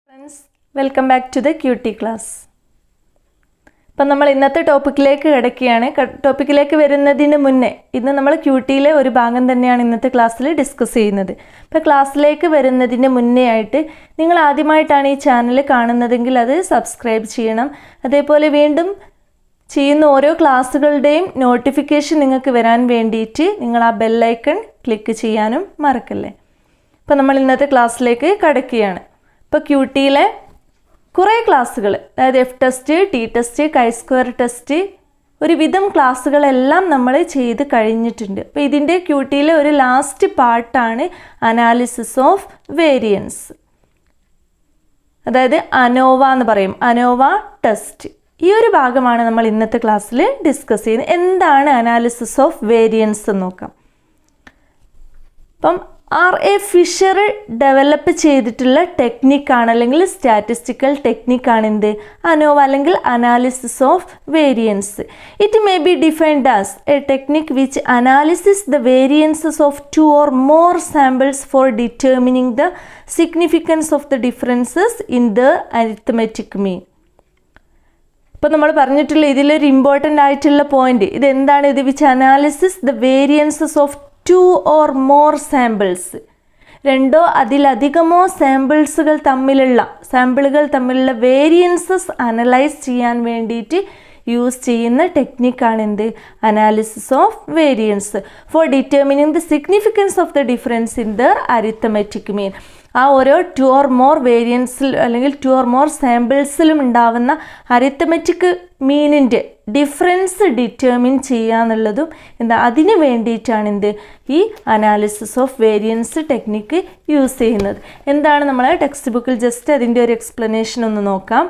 Friends, welcome back to the QT class. അപ്പോൾ നമ്മൾ ഇന്നത്തെ ടോപ്പിക്കിലേക്ക് കിടക്കുകയാണ്. ടോപ്പിക്കിലേക്ക് വരുന്നതിന് മുന്നേ ഇന്ന് നമ്മൾ QTയിലെ ഒരു ഭാഗം തന്നെയാണ് ഇന്നത്തെ ക്ലാസ്സിൽ ഡിസ്കസ് ചെയ്യുന്നത്. അപ്പോൾ ക്ലാസ്സിലേക്ക് വരുന്നതിന് മുന്നേ ആയിട്ട് നിങ്ങൾ ആദ്യമായിട്ടാണ് ഈ ചാനൽ കാണുന്നതെങ്കിൽ അത് സബ്സ്ക്രൈബ് ചെയ്യണം. അതേപോലെ വീണ്ടും ചെയ്യുന്ന ഓരോ ക്ലാസ്സുകളുടെയും നോട്ടിഫിക്കേഷൻ നിങ്ങൾക്ക് വരാൻ വേണ്ടിയിട്ട് നിങ്ങൾ ആ ബെൽ ഐക്കൺ ക്ലിക്ക് ചെയ്യാനും മറക്കല്ലേ. അപ്പോൾ നമ്മൾ ഇന്നത്തെ ക്ലാസ്സിലേക്ക് കടക്കുകയാണ്. ഇപ്പോൾ QTയിലെ കുറേ ക്ലാസ്സുകൾ, അതായത് F test, T test, chi-square test, ഒരുവിധം ക്ലാസ്സുകളെല്ലാം നമ്മൾ ചെയ്ത് കഴിഞ്ഞിട്ടുണ്ട്. അപ്പോൾ ഇതിൻ്റെ QTയിലെ ഒരു ലാസ്റ്റ് പാർട്ടാണ് അനാലിസിസ് ഓഫ് വേരിയൻസ്, അതായത് അനോവ എന്ന് പറയും, അനോവ ടെസ്റ്റ്. ഈ ഒരു ഭാഗമാണ് നമ്മൾ ഇന്നത്തെ ക്ലാസ്സിൽ ഡിസ്കസ് ചെയ്യുന്നത്. എന്താണ് അനാലിസിസ് ഓഫ് വേരിയൻസ് എന്ന് നോക്കാം. അപ്പം ഫിഷർ ഡെവലപ്പ് ചെയ്തിട്ടുള്ള ടെക്നിക്കാണ്, അല്ലെങ്കിൽ സ്റ്റാറ്റിസ്റ്റിക്കൽ ടെക്നിക്കാണ് എന്ത്, അനോവ അല്ലെങ്കിൽ analysis of variance. It may be defined as a technique which analysis the variances of 2 or more samples for determining the significance of the differences in the arithmetic mean. ഇപ്പോൾ നമ്മൾ പറഞ്ഞിട്ടുള്ള ഇതിലൊരു important ആയിട്ടുള്ള point ഇതെന്താണ്, ഇത് which analysis the variances of 2 or more samples, രണ്ടോ അതിലധികമോ സാമ്പിളുകൾ തമ്മിലുള്ള വേരിയൻസസ് അനലൈസ് ചെയ്യാൻ വേണ്ടിയിട്ട് യൂസ് ചെയ്യുന്ന ടെക്നിക്കാണ് എന്ത്, analysis of variance for determining the significance of the difference in their arithmetic mean. ആ ഓരോ 2 or more വേരിയൻസിൽ അല്ലെങ്കിൽ 2 or more സാമ്പിൾസിലും ഉണ്ടാവുന്ന അരിത്തമെറ്റിക് മീനിൻ്റെ ഡിഫറൻസ് ഡിറ്റർമിൻ ചെയ്യുക എന്നുള്ളതും എന്താ, അതിന് വേണ്ടിയിട്ടാണ് എന്ത്, ഈ analysis of variance technique use ചെയ്യുന്നത്. എന്താണ് നമ്മളെ ടെക്സ്റ്റ് ബുക്കിൽ ജസ്റ്റ് അതിൻ്റെ ഒരു എക്സ്പ്ലനേഷൻ ഒന്ന് നോക്കാം.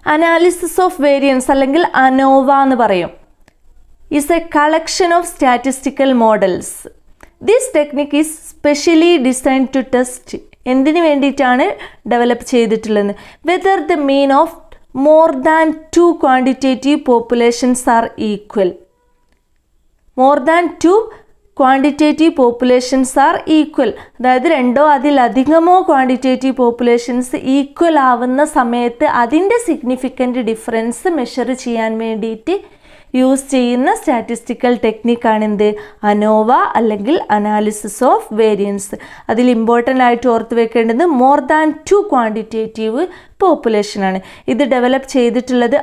അനാലിസിസ് ഓഫ് വേരിയൻസ് അല്ലെങ്കിൽ അനോവ എന്ന് പറയും, is a collection of statistical models. This technique is specially designed to test, എന്തിനു വേണ്ടിയിട്ടാണ് ഡെവലപ്പ് ചെയ്തിട്ടുള്ളത്, whether the mean of more than 2 quantitative populations are equal. More than 2 quantitative populations are equal. അതായത് രണ്ടോ അതിലധികമോ quantitative populations equal ആവുന്ന സമയത്ത് അതിൻ്റെ significant difference measure ചെയ്യാൻ വേണ്ടിയിട്ട് യൂസ് ചെയ്യുന്ന സ്റ്റാറ്റിസ്റ്റിക്കൽ ടെക്നിക്കാണ് എന്ത്, അനോവ അല്ലെങ്കിൽ അനാലിസിസ് ഓഫ് വേരിയൻസ്. അതിൽ ഇമ്പോർട്ടൻ്റ് ആയിട്ട് ഓർത്ത് വെക്കേണ്ടത് മോർ ദാൻ 2 ക്വാണ്ടിറ്റേറ്റീവ് പോപ്പുലേഷനാണ്. ഇത് ഡെവലപ്പ് ചെയ്തിട്ടുള്ളത്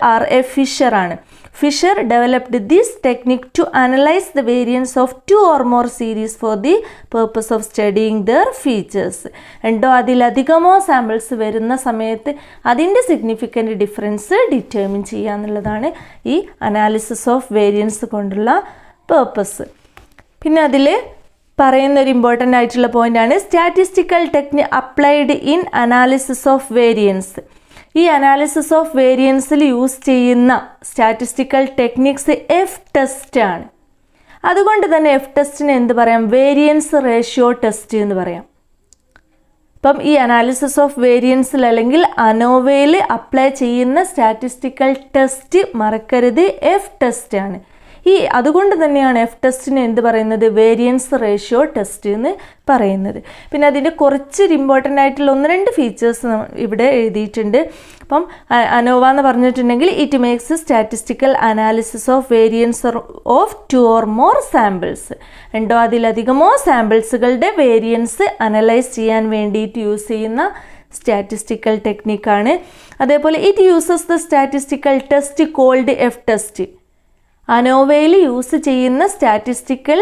ഫിഷർ ആണ്. Fisher developed this technique to analyse the variance of 2 or more series for the purpose of studying their features. രണ്ടോ അതിലധികമോ സാമ്പിൾസ് വരുന്ന സമയത്ത് അതിൻ്റെ സിഗ്നിഫിക്കൻ്റ് ഡിഫറൻസ് ഡിറ്റർമിൻ ചെയ്യുക എന്നുള്ളതാണ് ഈ അനാലിസിസ് ഓഫ് വേരിയൻസ് കൊണ്ടുള്ള പേർപ്പസ്. പിന്നെ അതിൽ പറയുന്നൊരു ഇമ്പോർട്ടൻ്റ് ആയിട്ടുള്ള പോയിൻ്റാണ് statistical technique applied in analysis of variance. ഈ അനാലിസിസ് ഓഫ് വേരിയൻസിൽ യൂസ് ചെയ്യുന്ന സ്റ്റാറ്റിസ്റ്റിക്കൽ ടെക്നിക്സ് എഫ് ടെസ്റ്റ് ആണ്. അതുകൊണ്ട് തന്നെ എഫ് ടെസ്റ്റിന് എന്ത് പറയാം, വേരിയൻസ് റേഷ്യോ ടെസ്റ്റ് എന്ന് പറയാം. അപ്പം ഈ അനാലിസിസ് ഓഫ് വേരിയൻസിൽ അല്ലെങ്കിൽ അനോവയിൽ അപ്ലൈ ചെയ്യുന്ന സ്റ്റാറ്റിസ്റ്റിക്കൽ ടെസ്റ്റ് മറക്കരുത്, എഫ് ടെസ്റ്റ് ആണ്. അതുകൊണ്ട് തന്നെയാണ് എഫ് ടെസ്റ്റിന് എന്ത് പറയുന്നത്, വേരിയൻസ് റേഷ്യോ ടെസ്റ്റ് എന്ന് പറയുന്നത്. പിന്നെ അതിൻ്റെ കുറച്ച് ഇമ്പോർട്ടൻ്റ് ആയിട്ടുള്ള 1-2 ഫീച്ചേഴ്സ് ഇവിടെ എഴുതിയിട്ടുണ്ട്. അപ്പം അനോവ എന്ന് പറഞ്ഞിട്ടുണ്ടെങ്കിൽ it makes statistical analysis of variance of 2 or more samples, രണ്ടോ അതിലധികമോ സാമ്പിൾസുകളുടെ വേരിയൻസ് അനലൈസ് ചെയ്യാൻ വേണ്ടിയിട്ട് യൂസ് ചെയ്യുന്ന സ്റ്റാറ്റിസ്റ്റിക്കൽ ടെക്നിക്കാണ്. അതേപോലെ it uses the statistical test called F test. അനോവയിൽ യൂസ് ചെയ്യുന്ന സ്റ്റാറ്റിസ്റ്റിക്കൽ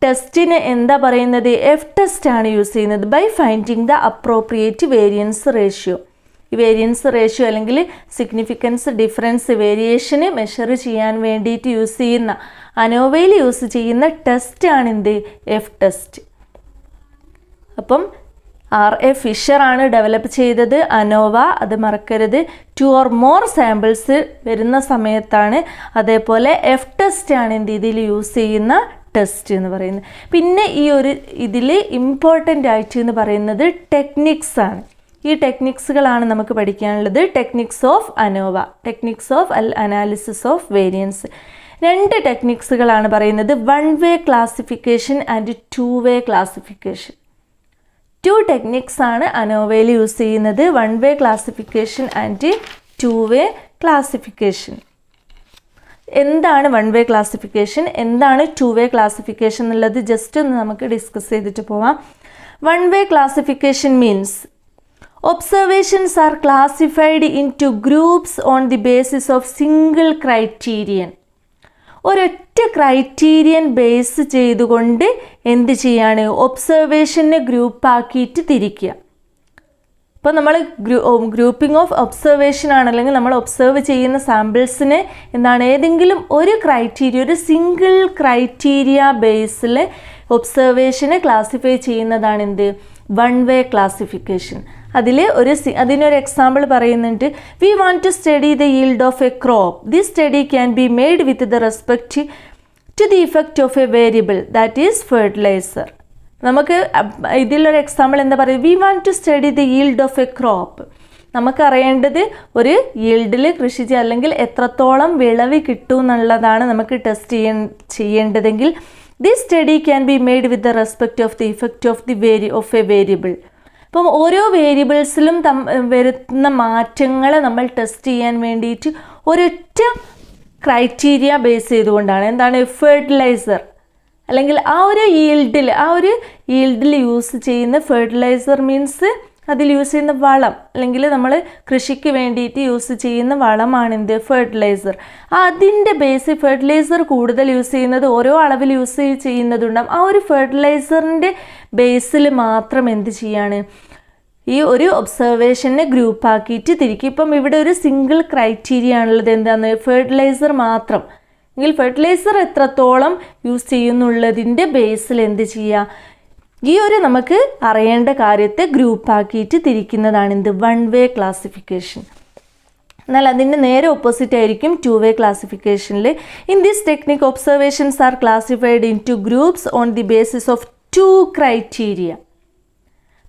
ടെസ്റ്റിന് എന്താ പറയുന്നത്, എഫ് ടെസ്റ്റ് ആണ് യൂസ് ചെയ്യുന്നത്. By finding the appropriate variance ratio. ഈ വേരിയൻസ് റേഷ്യോ അല്ലെങ്കിൽ സിഗ്നിഫിക്കൻസ് ഡിഫറൻസ് വേരിയേഷന് മെഷർ ചെയ്യാൻ വേണ്ടിയിട്ട് യൂസ് ചെയ്യുന്ന, അനോവയിൽ യൂസ് ചെയ്യുന്ന ടെസ്റ്റ് ആണ് എന്ത്, എഫ് ടെസ്റ്റ്. അപ്പം ഫിഷർ ആണ് ഡെവലപ്പ് ചെയ്തത് അനോവ, അത് മറക്കരുത്. 2 or more സാമ്പിൾസ് വരുന്ന സമയത്താണ്. അതേപോലെ എഫ് ടെസ്റ്റ് ആണ് എന്ത്, ഇതിൽ യൂസ് ചെയ്യുന്ന ടെസ്റ്റ് എന്ന് പറയുന്നത്. പിന്നെ ഈ ഒരു ഇതിൽ ഇമ്പോർട്ടൻ്റ് ആയിട്ട് എന്ന് പറയുന്നത് ടെക്നിക്സ് ആണ്. ഈ ടെക്നിക്സുകളാണ് നമുക്ക് പഠിക്കാനുള്ളത്. Techniques of ANOVA, techniques of analysis of variance. 2 ടെക്നിക്സുകളാണ് പറയുന്നത്, 1 way classification and 2 way classification. 2 techniques ആണ് അനോവയിൽ യൂസ് ചെയ്യുന്നത്, 1 way classification and 2 way classification. എന്താണ് 1 വേ ക്ലാസിഫിക്കേഷൻ, എന്താണ് 2 വേ ക്ലാസിഫിക്കേഷൻ എന്നുള്ളത് ജസ്റ്റ് ഒന്ന് നമുക്ക് ഡിസ്കസ് ചെയ്തിട്ട് പോവാം. 1 way classification means observations are classified into groups on the basis of single criterion. ഒരൊറ്റ ക്രൈറ്റീരിയൻ ബേസ് ചെയ്തുകൊണ്ട് എന്ത് ചെയ്യാണ്, ഒബ്സർവേഷനെ ഗ്രൂപ്പാക്കിയിട്ട് തിരിക്കുക. ഇപ്പോൾ നമ്മൾ ഗ്രൂപ്പിംഗ് ഓഫ് ഒബ്സർവേഷൻ ആണ്, അല്ലെങ്കിൽ നമ്മൾ ഒബ്സർവ് ചെയ്യുന്ന സാമ്പിൾസിന് എന്താണ് ഏതെങ്കിലും ഒരു ക്രൈറ്റീരിയ, ഒരു സിംഗിൾ ക്രൈറ്റീരിയ ബേസിൽ ഒബ്സർവേഷനെ ക്ലാസിഫൈ ചെയ്യുന്നതാണ് എന്ത്, 1 വേ ക്ലാസിഫിക്കേഷൻ. അതിനൊരു എക്സാമ്പിൾ പറയുന്നുണ്ട്. We want to study the yield of a crop. This study can be made with the respect to the effect of a variable that is fertiliser. നമുക്ക് ഇതിലൊരു example എന്താ പറയുക, we want to study the yield of a crop. നമുക്കറിയേണ്ടത് ഒരു yield കൃഷി ചെയ്യുക, അല്ലെങ്കിൽ എത്രത്തോളം വിളവ് കിട്ടും എന്നുള്ളതാണ് നമുക്ക് ടെസ്റ്റ് ചെയ്യേണ്ടതെങ്കിൽ this study can be made with the respect of the effect of a variable. അപ്പം ഓരോ വേരിയബിൾസിലും വരുന്ന മാറ്റങ്ങളെ നമ്മൾ ടെസ്റ്റ് ചെയ്യാൻ വേണ്ടിയിട്ട് ഒരൊറ്റ ക്രൈറ്റീരിയ ബേസ് ചെയ്തുകൊണ്ടാണ്, എന്താണ്, ഫെർട്ടിലൈസർ, അല്ലെങ്കിൽ ആ ഒരു ഈൽഡിൽ യൂസ് ചെയ്യുന്ന ഫെർട്ടിലൈസർ മീൻസ് അതിൽ യൂസ് ചെയ്യുന്ന വളം, അല്ലെങ്കിൽ നമ്മൾ കൃഷിക്ക് വേണ്ടിയിട്ട് യൂസ് ചെയ്യുന്ന വളമാണ് എന്ത്, ഫെർട്ടിലൈസർ. അതിൻ്റെ ബേസ് ഫെർട്ടിലൈസർ കൂടുതൽ യൂസ് ചെയ്യുന്നത് ഓരോ അളവിൽ യൂസ് ചെയ്യുന്നതുണ്ടാകും. ആ ഒരു ഫെർട്ടിലൈസറിൻ്റെ ബേസിൽ മാത്രം എന്ത് ചെയ്യാണ്, ഈ ഒരു ഒബ്സർവേഷനെ ഗ്രൂപ്പാക്കിയിട്ട് തിരിക്കും. ഇപ്പം ഇവിടെ ഒരു സിംഗിൾ ക്രൈറ്റീരിയ ആണുള്ളത്, എന്താണ്, ഫെർട്ടിലൈസർ മാത്രം. എങ്കിൽ ഫെർട്ടിലൈസർ എത്രത്തോളം യൂസ് ചെയ്യുന്നുള്ളതിൻ്റെ ബേസിൽ എന്ത് ചെയ്യുക, ഈ ഒരു നമുക്ക് അറിയേണ്ട കാര്യത്തെ ഗ്രൂപ്പാക്കിയിട്ട് തിരിക്കുന്നതാണ് എന്ത്, 1 വേ ക്ലാസിഫിക്കേഷൻ. എന്നാൽ അതിൻ്റെ നേരെ ഓപ്പോസിറ്റ് ആയിരിക്കും 2 വേ ക്ലാസിഫിക്കേഷനിൽ. In this technique observations are classified into groups on the basis of 2 criteria.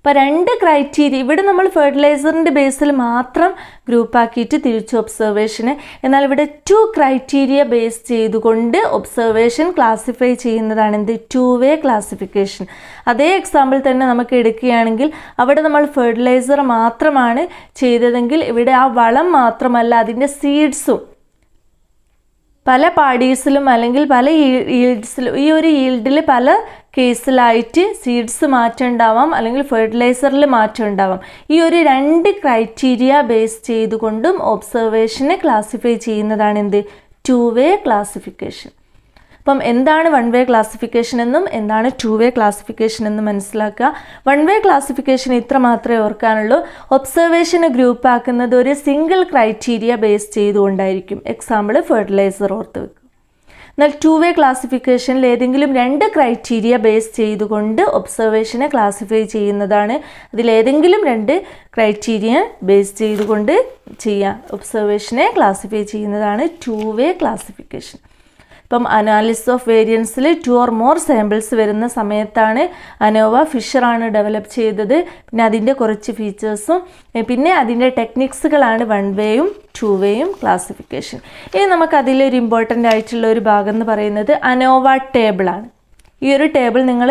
അപ്പോൾ 2 ക്രൈറ്റീരിയ, ഇവിടെ നമ്മൾ ഫെർട്ടിലൈസറിൻ്റെ ബേസിൽ മാത്രം ഗ്രൂപ്പാക്കിയിട്ട് തിരിച്ചു ഒബ്സർവേഷന്, എന്നാൽ ഇവിടെ 2 ക്രൈറ്റീരിയ ബേസ് ചെയ്തുകൊണ്ട് ഒബ്സർവേഷൻ ക്ലാസിഫൈ ചെയ്യുന്നതാണ് എന്ത്, 2 വേ ക്ലാസിഫിക്കേഷൻ. അതേ എക്സാമ്പിൾ തന്നെ നമുക്ക് എടുക്കുകയാണെങ്കിൽ അവിടെ നമ്മൾ ഫെർട്ടിലൈസർ മാത്രമാണ് ചെയ്തതെങ്കിൽ ഇവിടെ ആ വളം മാത്രമല്ല, അതിൻ്റെ സീഡ്സും പല പാഡീസിലും അല്ലെങ്കിൽ പല ഈൽഡ്സിലും, ഈ ഒരു ഈൽഡിൽ പല കേസിലായിട്ട് സീഡ്സ് മാറ്റം ഉണ്ടാവാം, അല്ലെങ്കിൽ ഫെർട്ടിലൈസറിൽ മാറ്റം ഉണ്ടാവാം. ഈ ഒരു 2 ക്രൈറ്റീരിയ ബേസ് ചെയ്തുകൊണ്ടും ഒബ്സർവേഷനെ ക്ലാസിഫൈ ചെയ്യുന്നതാണ് എന്ത്, 2 വേ ക്ലാസിഫിക്കേഷൻ. അപ്പം എന്താണ് 1 വേ ക്ലാസിഫിക്കേഷൻ എന്നും എന്താണ് 2 വേ ക്ലാസിഫിക്കേഷൻ എന്നും മനസ്സിലാക്കുക. 1 വേ ക്ലാസിഫിക്കേഷൻ ഇത്ര മാത്രമേ ഓർക്കാനുള്ളൂ, ഒബ്സർവേഷനെ ഗ്രൂപ്പ് ആക്കുന്നത് ഒരു സിംഗിൾ ക്രൈറ്റീരിയ ബേസ് ചെയ്തുകൊണ്ടായിരിക്കും. എക്സാമ്പിൾ ഫെർട്ടിലൈസർ ഓർത്ത് വെക്കുക. എന്നാൽ 2 വേ ക്ലാസിഫിക്കേഷനിൽ ഏതെങ്കിലും 2 ക്രൈറ്റീരിയ ബേസ് ചെയ്തുകൊണ്ട് ഒബ്സർവേഷനെ ക്ലാസിഫൈ ചെയ്യുന്നതാണ്. അതിലേതെങ്കിലും 2 ക്രൈറ്റീരിയ ബേസ് ചെയ്തുകൊണ്ട് ഒബ്സർവേഷനെ ക്ലാസിഫൈ ചെയ്യുന്നതാണ് 2 വേ ക്ലാസിഫിക്കേഷൻ. ഇപ്പം അനാലിസിസ് ഓഫ് വേരിയൻസിൽ 2 or more സാമ്പിൾസ് വരുന്ന സമയത്താണ് അനോവ ഫിഷറാണ് ഡെവലപ്പ് ചെയ്തത്. പിന്നെ അതിൻ്റെ കുറച്ച് ഫീച്ചേഴ്സും പിന്നെ അതിൻ്റെ ടെക്നിക്സുകളാണ് 1 വേയും 2 വേയും ക്ലാസിഫിക്കേഷൻ. ഇനി നമുക്ക് അതിലൊരു ഇമ്പോർട്ടൻ്റ് ആയിട്ടുള്ള ഒരു ഭാഗം എന്ന് പറയുന്നത് അനോവ ടേബിളാണ്. ഈ ഒരു ടേബിൾ നിങ്ങൾ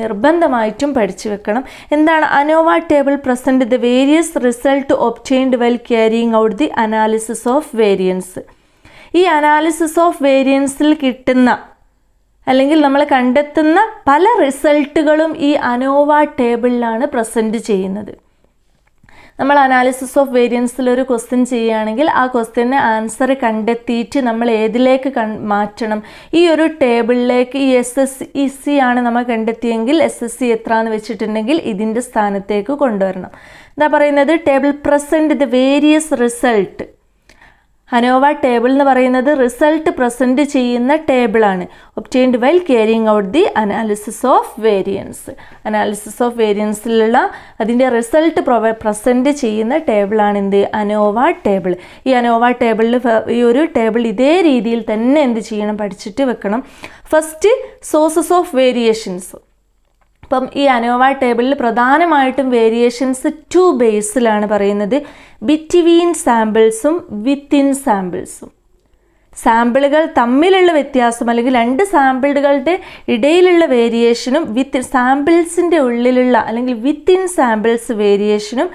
നിർബന്ധമായിട്ടും പഠിച്ചു വെക്കണം. എന്താണ് ANOVA table? Present the various result obtained while carrying out the analysis of variance. ഈ അനാലിസിസ് ഓഫ് വേരിയൻസിൽ കിട്ടുന്ന അല്ലെങ്കിൽ നമ്മൾ കണ്ടെത്തുന്ന പല റിസൾട്ടുകളും ഈ അനോവ ടേബിളിലാണ് പ്രസൻറ്റ് ചെയ്യുന്നത്. നമ്മൾ അനാലിസിസ് ഓഫ് വേരിയൻസിൽ ഒരു ക്വസ്റ്റ്യൻ ചെയ്യുകയാണെങ്കിൽ ആ ക്വസ്റ്റ്യന് ആൻസർ കണ്ടെത്തിയിട്ട് നമ്മൾ ഏതിലേക്ക് മാറ്റണം? ഈ ഒരു ടേബിളിലേക്ക്. ഈ SSEC ആണ് നമ്മൾ കണ്ടെത്തിയെങ്കിൽ SSC എത്ര എന്ന് വെച്ചിട്ടുണ്ടെങ്കിൽ ഇതിൻ്റെ സ്ഥാനത്തേക്ക് കൊണ്ടുവരണം. എന്താ പറയുന്നത്? Table present the various result. ANOVA table എന്ന് പറയുന്നത് റിസൾട്ട് പ്രസൻറ്റ് ചെയ്യുന്ന ടേബിളാണ്. Obtained while carrying out the analysis of variance. Analysis of വേരിയൻസിലുള്ള അതിൻ്റെ റിസൾട്ട് പ്രസൻറ്റ് ചെയ്യുന്ന ടേബിളാണ് എന്ത്? ANOVA table. ഈ അനോവ ടേബിളിൽ ഈ ഒരു ടേബിൾ ഇതേ രീതിയിൽ തന്നെ എന്ത് ചെയ്യണം? പഠിച്ചിട്ട് വെക്കണം. First sources of variations. അപ്പം ഈ അനോവ ടേബിളിൽ പ്രധാനമായിട്ടും വേരിയേഷൻസ് 2 ബേസിലാണ് പറയുന്നത്. ബിറ്റ്വീൻ സാമ്പിൾസും വിത്തിൻ സാമ്പിൾസും. സാമ്പിളുകൾ തമ്മിലുള്ള വ്യത്യാസം അല്ലെങ്കിൽ രണ്ട് സാമ്പിളുകളുടെ ഇടയിലുള്ള വേരിയേഷനും വിത്ത് സാമ്പിൾസിൻ്റെ ഉള്ളിലുള്ള അല്ലെങ്കിൽ വിത്തിൻ സാമ്പിൾസ് വേരിയേഷനും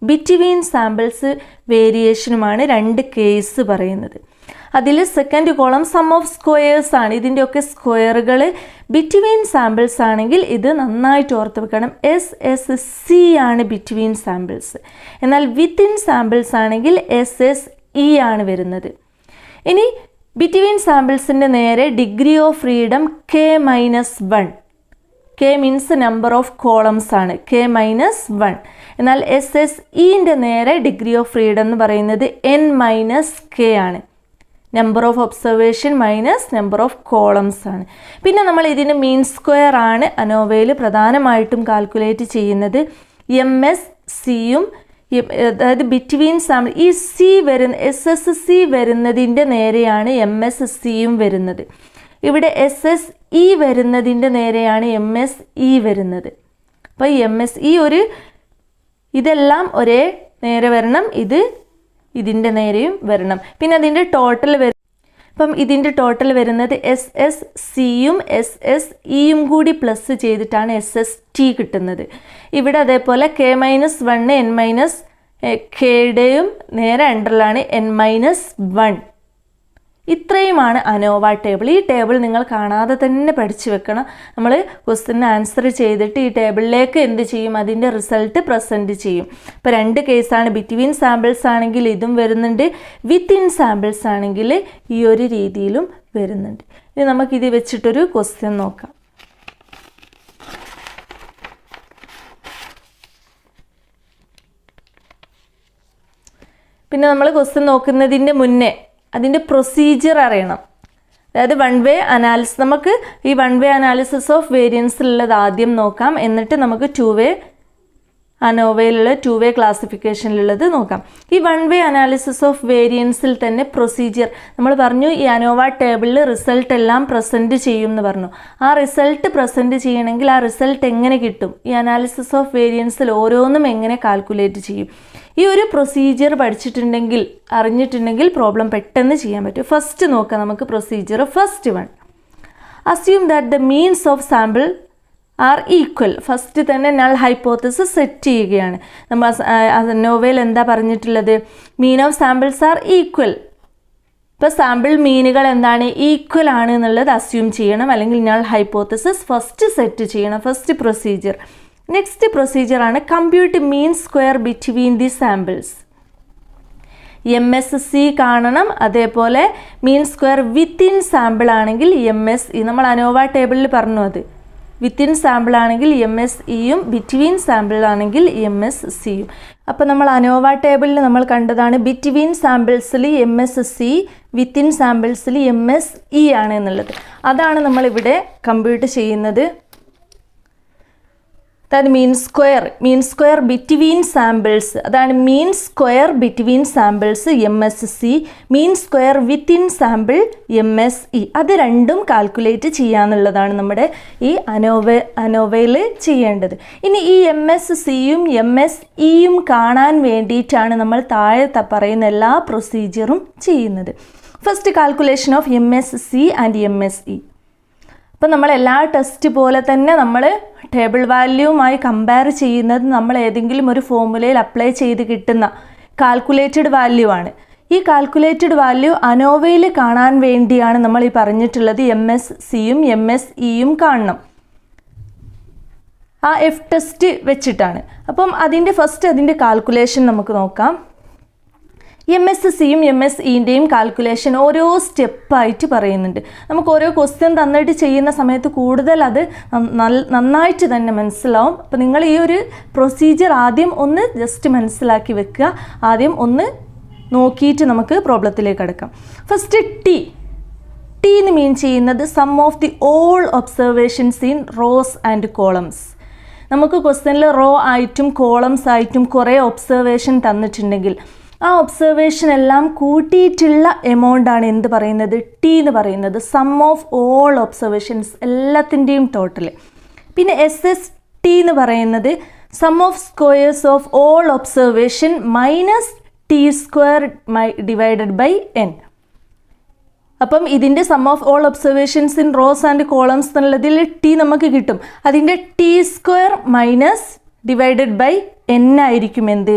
ബിറ്റ്വീൻ സാമ്പിൾസ് വേരിയേഷനുമാണ് രണ്ട് കേസ് പറയുന്നത്. അതിൽ second column sum of squares ആണ്. ഇതിൻ്റെയൊക്കെ സ്ക്വയറുകൾ ബിറ്റ്വീൻ സാമ്പിൾസ് ആണെങ്കിൽ ഇത് നന്നായിട്ട് ഓർത്ത് വെക്കണം. SSC ആണ് ബിറ്റ്വീൻ സാമ്പിൾസ്. എന്നാൽ വിത്തിൻ സാമ്പിൾസ് ആണെങ്കിൽ SSE ആണ് വരുന്നത്. ഇനി ബിറ്റ്വീൻ സാമ്പിൾസിൻ്റെ നേരെ degree of freedom K-1. K means number of columns ആണ്, K-1. എന്നാൽ SSEൻ്റെ നേരെ ഡിഗ്രി ഓഫ് ഫ്രീഡം എന്ന് പറയുന്നത് N-K ആണ്. Number of observation minus number of columns ആണ്. പിന്നെ നമ്മൾ ഇതിന് മീൻ സ്ക്വയർ ആണ് അനോവയിൽ പ്രധാനമായിട്ടും കാൽക്കുലേറ്റ് ചെയ്യുന്നത്. MSCയും അതായത് ബിറ്റ്വീൻ സാമ്പിൾ ഈ SSC വരുന്നതിൻ്റെ നേരെയാണ് MSCയും വരുന്നത്. ഇവിടെ SSE വരുന്നതിൻ്റെ നേരെയാണ് MSE വരുന്നത്. അപ്പോൾ ഈ MSE ഇതെല്ലാം ഒരേ നേരെ വരണം, ഇതിൻ്റെ നേരെയും വരണം. പിന്നെ അതിൻ്റെ ടോട്ടൽ അപ്പം ഇതിൻ്റെ ടോട്ടൽ വരുന്നത് SSCയും SSEയും കൂടി പ്ലസ് ചെയ്തിട്ടാണ് SST കിട്ടുന്നത്. ഇവിടെ അതേപോലെ K-1 N-Kയുടെയും നേരെ അണ്ടറിലാണ് N-1. ഇത്രയുമാണ് അനോവ ടേബിൾ. ഈ ടേബിൾ നിങ്ങൾ കാണാതെ തന്നെ പഠിച്ചു വെക്കണം. നമ്മൾ ക്വസ്റ്റ്യന് ആൻസർ ചെയ്തിട്ട് ഈ ടേബിളിലേക്ക് എന്ത് ചെയ്യും, അതിൻ്റെ റിസൾട്ട് പ്രസൻറ്റ് ചെയ്യും. ഇപ്പോൾ രണ്ട് കേസാണ്. ബിറ്റ്വീൻ സാമ്പിൾസ് ആണെങ്കിൽ ഇതും വരുന്നുണ്ട്, വിത്തിൻ സാമ്പിൾസ് ആണെങ്കിൽ ഈ ഒരു രീതിയിലും വരുന്നുണ്ട്. ഇനി നമുക്കിത് വെച്ചിട്ടൊരു ക്വസ്റ്റ്യൻ നോക്കാം. പിന്നെ നമ്മൾ ക്വസ്റ്റ്യൻ നോക്കുന്നതിൻ്റെ മുന്നേ അതിൻ്റെ പ്രൊസീജിയർ അറിയണം. അതായത് വൺ വേ അനാലിസിസ്, നമുക്ക് ഈ വൺ വേ അനാലിസിസ് ഓഫ് വേരിയൻസിലുള്ളത് ആദ്യം നോക്കാം. എന്നിട്ട് നമുക്ക് ടു വേ അനോവയിലുള്ള ടു വേ ക്ലാസിഫിക്കേഷനിലുള്ളത് നോക്കാം. ഈ വൺ വേ അനാലിസിസ് ഓഫ് വേരിയൻസിൽ തന്നെ പ്രൊസീജിയർ നമ്മൾ പറഞ്ഞു. ഈ അനോവ ടേബിളിൽ റിസൾട്ട് എല്ലാം പ്രസൻറ്റ് ചെയ്യും എന്ന് പറഞ്ഞു. ആ റിസൾട്ട് പ്രസൻറ്റ് ചെയ്യണമെങ്കിൽ ആ റിസൾട്ട് എങ്ങനെ കിട്ടും, ഈ അനാലിസിസ് ഓഫ് വേരിയൻസിൽ ഓരോന്നും എങ്ങനെ കാൽക്കുലേറ്റ് ചെയ്യും, ഈ ഒരു പ്രൊസീജിയർ പഠിച്ചിട്ടുണ്ടെങ്കിൽ അറിഞ്ഞിട്ടുണ്ടെങ്കിൽ പ്രോബ്ലം പെട്ടെന്ന് ചെയ്യാൻ പറ്റും. ഫസ്റ്റ് നോക്കാം നമുക്ക് procedure. First one, assume that the means of sample are equal. First തന്നെ നൾ ഹൈപ്പോത്തസിസ് സെറ്റ് ചെയ്യുകയാണ്. നമ്മൾ നോവൽ എന്താ പറഞ്ഞിട്ടുള്ളത്, mean of samples are equal. ഇപ്പോൾ സാമ്പിൾ മീനുകൾ എന്താണ്, ഈക്വൽ ആണ് എന്നുള്ളത് അസ്യൂം ചെയ്യണം, അല്ലെങ്കിൽ നൾ ഹൈപ്പോത്തസിസ് ഫസ്റ്റ് സെറ്റ് ചെയ്യണം. First procedure. നെക്സ്റ്റ് പ്രൊസീജിയർ ആണ് compute mean square between the samples. MSC കാണണം. അതേപോലെ മീൻ സ്ക്വയർ വിത്തിൻ സാമ്പിൾ ആണെങ്കിൽ MSE. നമ്മൾ അനോവ ടേബിളിൽ പറഞ്ഞു അത് വിത്തിൻ സാമ്പിൾ ആണെങ്കിൽ MSEയും ബിറ്റ്വീൻ സാമ്പിൾ ആണെങ്കിൽ MSCയും. അപ്പോൾ നമ്മൾ അനോവ ടേബിളിൽ നമ്മൾ കണ്ടതാണ് ബിറ്റ്വീൻ സാമ്പിൾസിൽ MSC, വിത്തിൻ സാമ്പിൾസിൽ MSE ആണ് എന്നുള്ളത്. അതാണ് നമ്മളിവിടെ കമ്പ്യൂട്ട് ചെയ്യുന്നത്. അതായത് മീൻ സ്ക്വയർ ബിറ്റ്വീൻ സാമ്പിൾസ്, അതാണ് മീൻ സ്ക്വയർ ബിറ്റ്വീൻ സാമ്പിൾസ് MSC, മീൻ സ്ക്വയർ വിത്തിൻ സാമ്പിൾ MSE. അത് രണ്ടും കാൽക്കുലേറ്റ് ചെയ്യാന്നുള്ളതാണ് നമ്മുടെ ഈ അനോവയിൽ ചെയ്യേണ്ടത്. ഇനി ഈ MSCയും MSEയും കാണാൻ വേണ്ടിയിട്ടാണ് നമ്മൾ താഴെ പറയുന്ന എല്ലാ പ്രൊസീജിയറും ചെയ്യുന്നത്. First calculation of MSC and MSE. അപ്പോൾ നമ്മൾ എല്ലാ ടെസ്റ്റ് പോലെ തന്നെ നമ്മൾ ടേബിൾ വാല്യൂവുമായി കമ്പയർ ചെയ്യുന്നത് നമ്മൾ ഏതെങ്കിലും ഒരു ഫോർമുലയിൽ അപ്ലൈ ചെയ്ത് കിട്ടുന്ന കാൽക്കുലേറ്റഡ് വാല്യൂ ആണ്. ഈ കാൽക്കുലേറ്റഡ് വാല്യൂ അനോവയിൽ കാണാൻ വേണ്ടിയാണ് നമ്മൾ ഈ പറഞ്ഞിട്ടുള്ളത് MSCയും MSEയും കാണണം. ആ എഫ് ടെസ്റ്റ് വെച്ചിട്ടാണ്. അപ്പം അതിൻ്റെ കാൽക്കുലേഷൻ നമുക്ക് നോക്കാം. MSCയും MSEൻ്റെയും കാൽക്കുലേഷൻ ഓരോ സ്റ്റെപ്പായിട്ട് പറയുന്നുണ്ട്. നമുക്ക് ഓരോ ക്വസ്റ്റ്യൻ തന്നിട്ട് ചെയ്യുന്ന സമയത്ത് കൂടുതൽ അത് നന്നായിട്ട് തന്നെ മനസ്സിലാവും. അപ്പോൾ നിങ്ങൾ ഈ ഒരു പ്രൊസീജിയർ ആദ്യം ഒന്ന് ജസ്റ്റ് മനസ്സിലാക്കി വെക്കുക. ആദ്യം ഒന്ന് നോക്കിയിട്ട് നമുക്ക് പ്രോബ്ലത്തിലേക്ക് കടക്കാം. ഫസ്റ്റ് ടി എന്ന് മീൻ ചെയ്യുന്നത് sum of the all observations in rows and columns. നമുക്ക് ക്വസ്റ്റ്യനിൽ റോ ആയിട്ടും കോളംസ് ആയിട്ടും കുറേ ഒബ്സർവേഷൻ തന്നിട്ടുണ്ടെങ്കിൽ ആ ഒബ്സർവേഷൻ എല്ലാം കൂട്ടിയിട്ടുള്ള എമൗണ്ടാണ് എന്ത് പറയുന്നത്, ടി എന്ന് പറയുന്നത്. സം ഓഫ് ഓൾ ഒബ്സർവേഷൻസ്, എല്ലാത്തിൻ്റെയും ടോട്ടൽ. പിന്നെ SST എന്ന് പറയുന്നത് sum of squares of all observation minus T² divided by N. അപ്പം ഇതിൻ്റെ sum of all observations in rows and columns എന്നുള്ളതിൽ ടി നമുക്ക് കിട്ടും. അതിൻ്റെ T square minus divided by n ആയിരിക്കും എന്ത്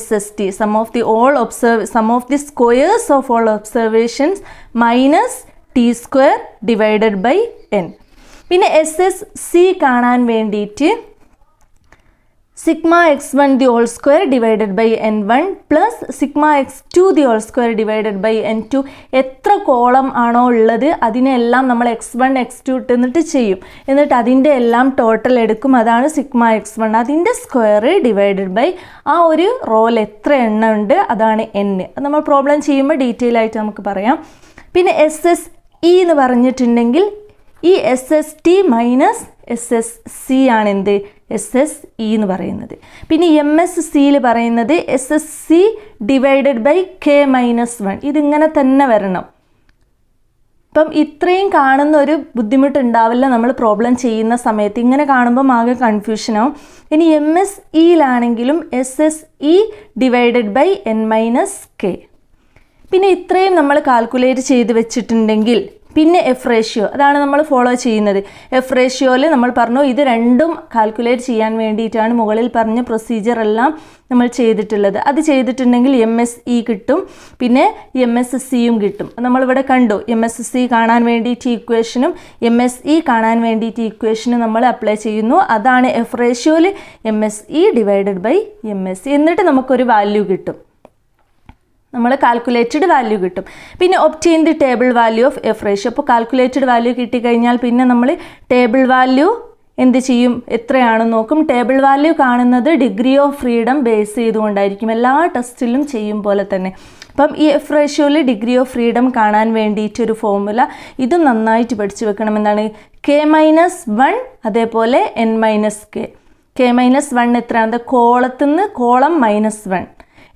SST, sum of the squares of all observations minus T square divided by n. പിന്നെ SSC കാണാൻ വേണ്ടിയിട്ട് sigma x1 the whole square divided by n1 plus sigma x2 the whole square divided by n2. എത്ര column ആണോ ഉള്ളത് അതിനെല്ലാം നമ്മൾ x1 x2 ഇട്ടിട്ട് ചെയ്യും. എന്നിട്ട് അതിൻ്റെ എല്ലാം ടോട്ടൽ എടുക്കും. അതാണ് സിഗ്മ x1. അതിൻ്റെ സ്ക്വയർ ഡിവൈഡഡ് ബൈ ആ ഒരു റോയിൽ എത്ര എണ്ണം ഉണ്ട് അതാണ് n. അത് നമ്മൾ പ്രോബ്ലം ചെയ്യുമ്പോൾ ഡീറ്റെയിൽ ആയിട്ട് നമുക്ക് പറയാം. പിന്നെ SSE എന്ന് പറഞ്ഞിട്ടുണ്ടെങ്കിൽ ഈ SST മൈനസ് SSC ആണ് എന്ത് SSE എന്ന് പറയുന്നത്. പിന്നെ MSCയിൽ പറയുന്നത് SSC divided by K minus 1. ഇതിങ്ങനെ തന്നെ വരണം. ഇപ്പം ഇത്രയും കാണുന്ന ഒരു ബുദ്ധിമുട്ടുണ്ടാവില്ല നമ്മൾ പ്രോബ്ലം ചെയ്യുന്ന സമയത്ത്. ഇങ്ങനെ കാണുമ്പം ആകെ കൺഫ്യൂഷനാവും. ഇനി MSEയിലാണെങ്കിലും SSE divided by n minus K. പിന്നെ ഇത്രയും നമ്മൾ കാൽക്കുലേറ്റ് ചെയ്ത് വെച്ചിട്ടുണ്ടെങ്കിൽ പിന്നെ എഫ് റേഷ്യോ അതാണ് നമ്മൾ ഫോളോ ചെയ്യുന്നത്. എഫ് റേഷ്യോയിൽ നമ്മൾ പറഞ്ഞു ഇത് രണ്ടും കാൽക്കുലേറ്റ് ചെയ്യാൻ വേണ്ടിയിട്ടാണ് മുകളിൽ പറഞ്ഞ പ്രൊസീജിയർ എല്ലാം നമ്മൾ ചെയ്തിട്ടുള്ളത്. അത് ചെയ്തിട്ടുണ്ടെങ്കിൽ MSE കിട്ടും, പിന്നെ MSCയും കിട്ടും. നമ്മളിവിടെ കണ്ടു MSC കാണാൻ വേണ്ടിയിട്ട് ഇക്വേഷനും MSE കാണാൻ വേണ്ടിയിട്ട് ഇക്വേഷനും നമ്മൾ അപ്ലൈ ചെയ്യുന്നു. അതാണ് എഫ് റേഷ്യോയിൽ MSE ഡിവൈഡഡ് ബൈ MSC. എന്നിട്ട് നമുക്കൊരു വാല്യൂ കിട്ടും, നമ്മൾ കാൽക്കുലേറ്റഡ് വാല്യൂ കിട്ടും. പിന്നെ obtain the table value of F ratio. അപ്പോൾ കാൽക്കുലേറ്റഡ് വാല്യൂ കിട്ടിക്കഴിഞ്ഞാൽ പിന്നെ നമ്മൾ ടേബിൾ വാല്യൂ എന്ത് ചെയ്യും, എത്രയാണെന്ന് നോക്കും. ടേബിൾ വാല്യൂ കാണുന്നത് ഡിഗ്രി ഓഫ് ഫ്രീഡം ബേസ് ചെയ്തുകൊണ്ടായിരിക്കും, എല്ലാ ടെസ്റ്റിലും ചെയ്യും പോലെ തന്നെ. അപ്പം ഈ എഫ് റേഷ്യോയിൽ ഡിഗ്രി ഓഫ് ഫ്രീഡം കാണാൻ വേണ്ടിയിട്ടൊരു ഫോർമുല ഇത് നന്നായിട്ട് പഠിച്ചു വെക്കണം. എന്താണ് K-1 അതേപോലെ n-K. K-1 എത്രയാണ്, കോളത്തിൽ നിന്ന് column -1.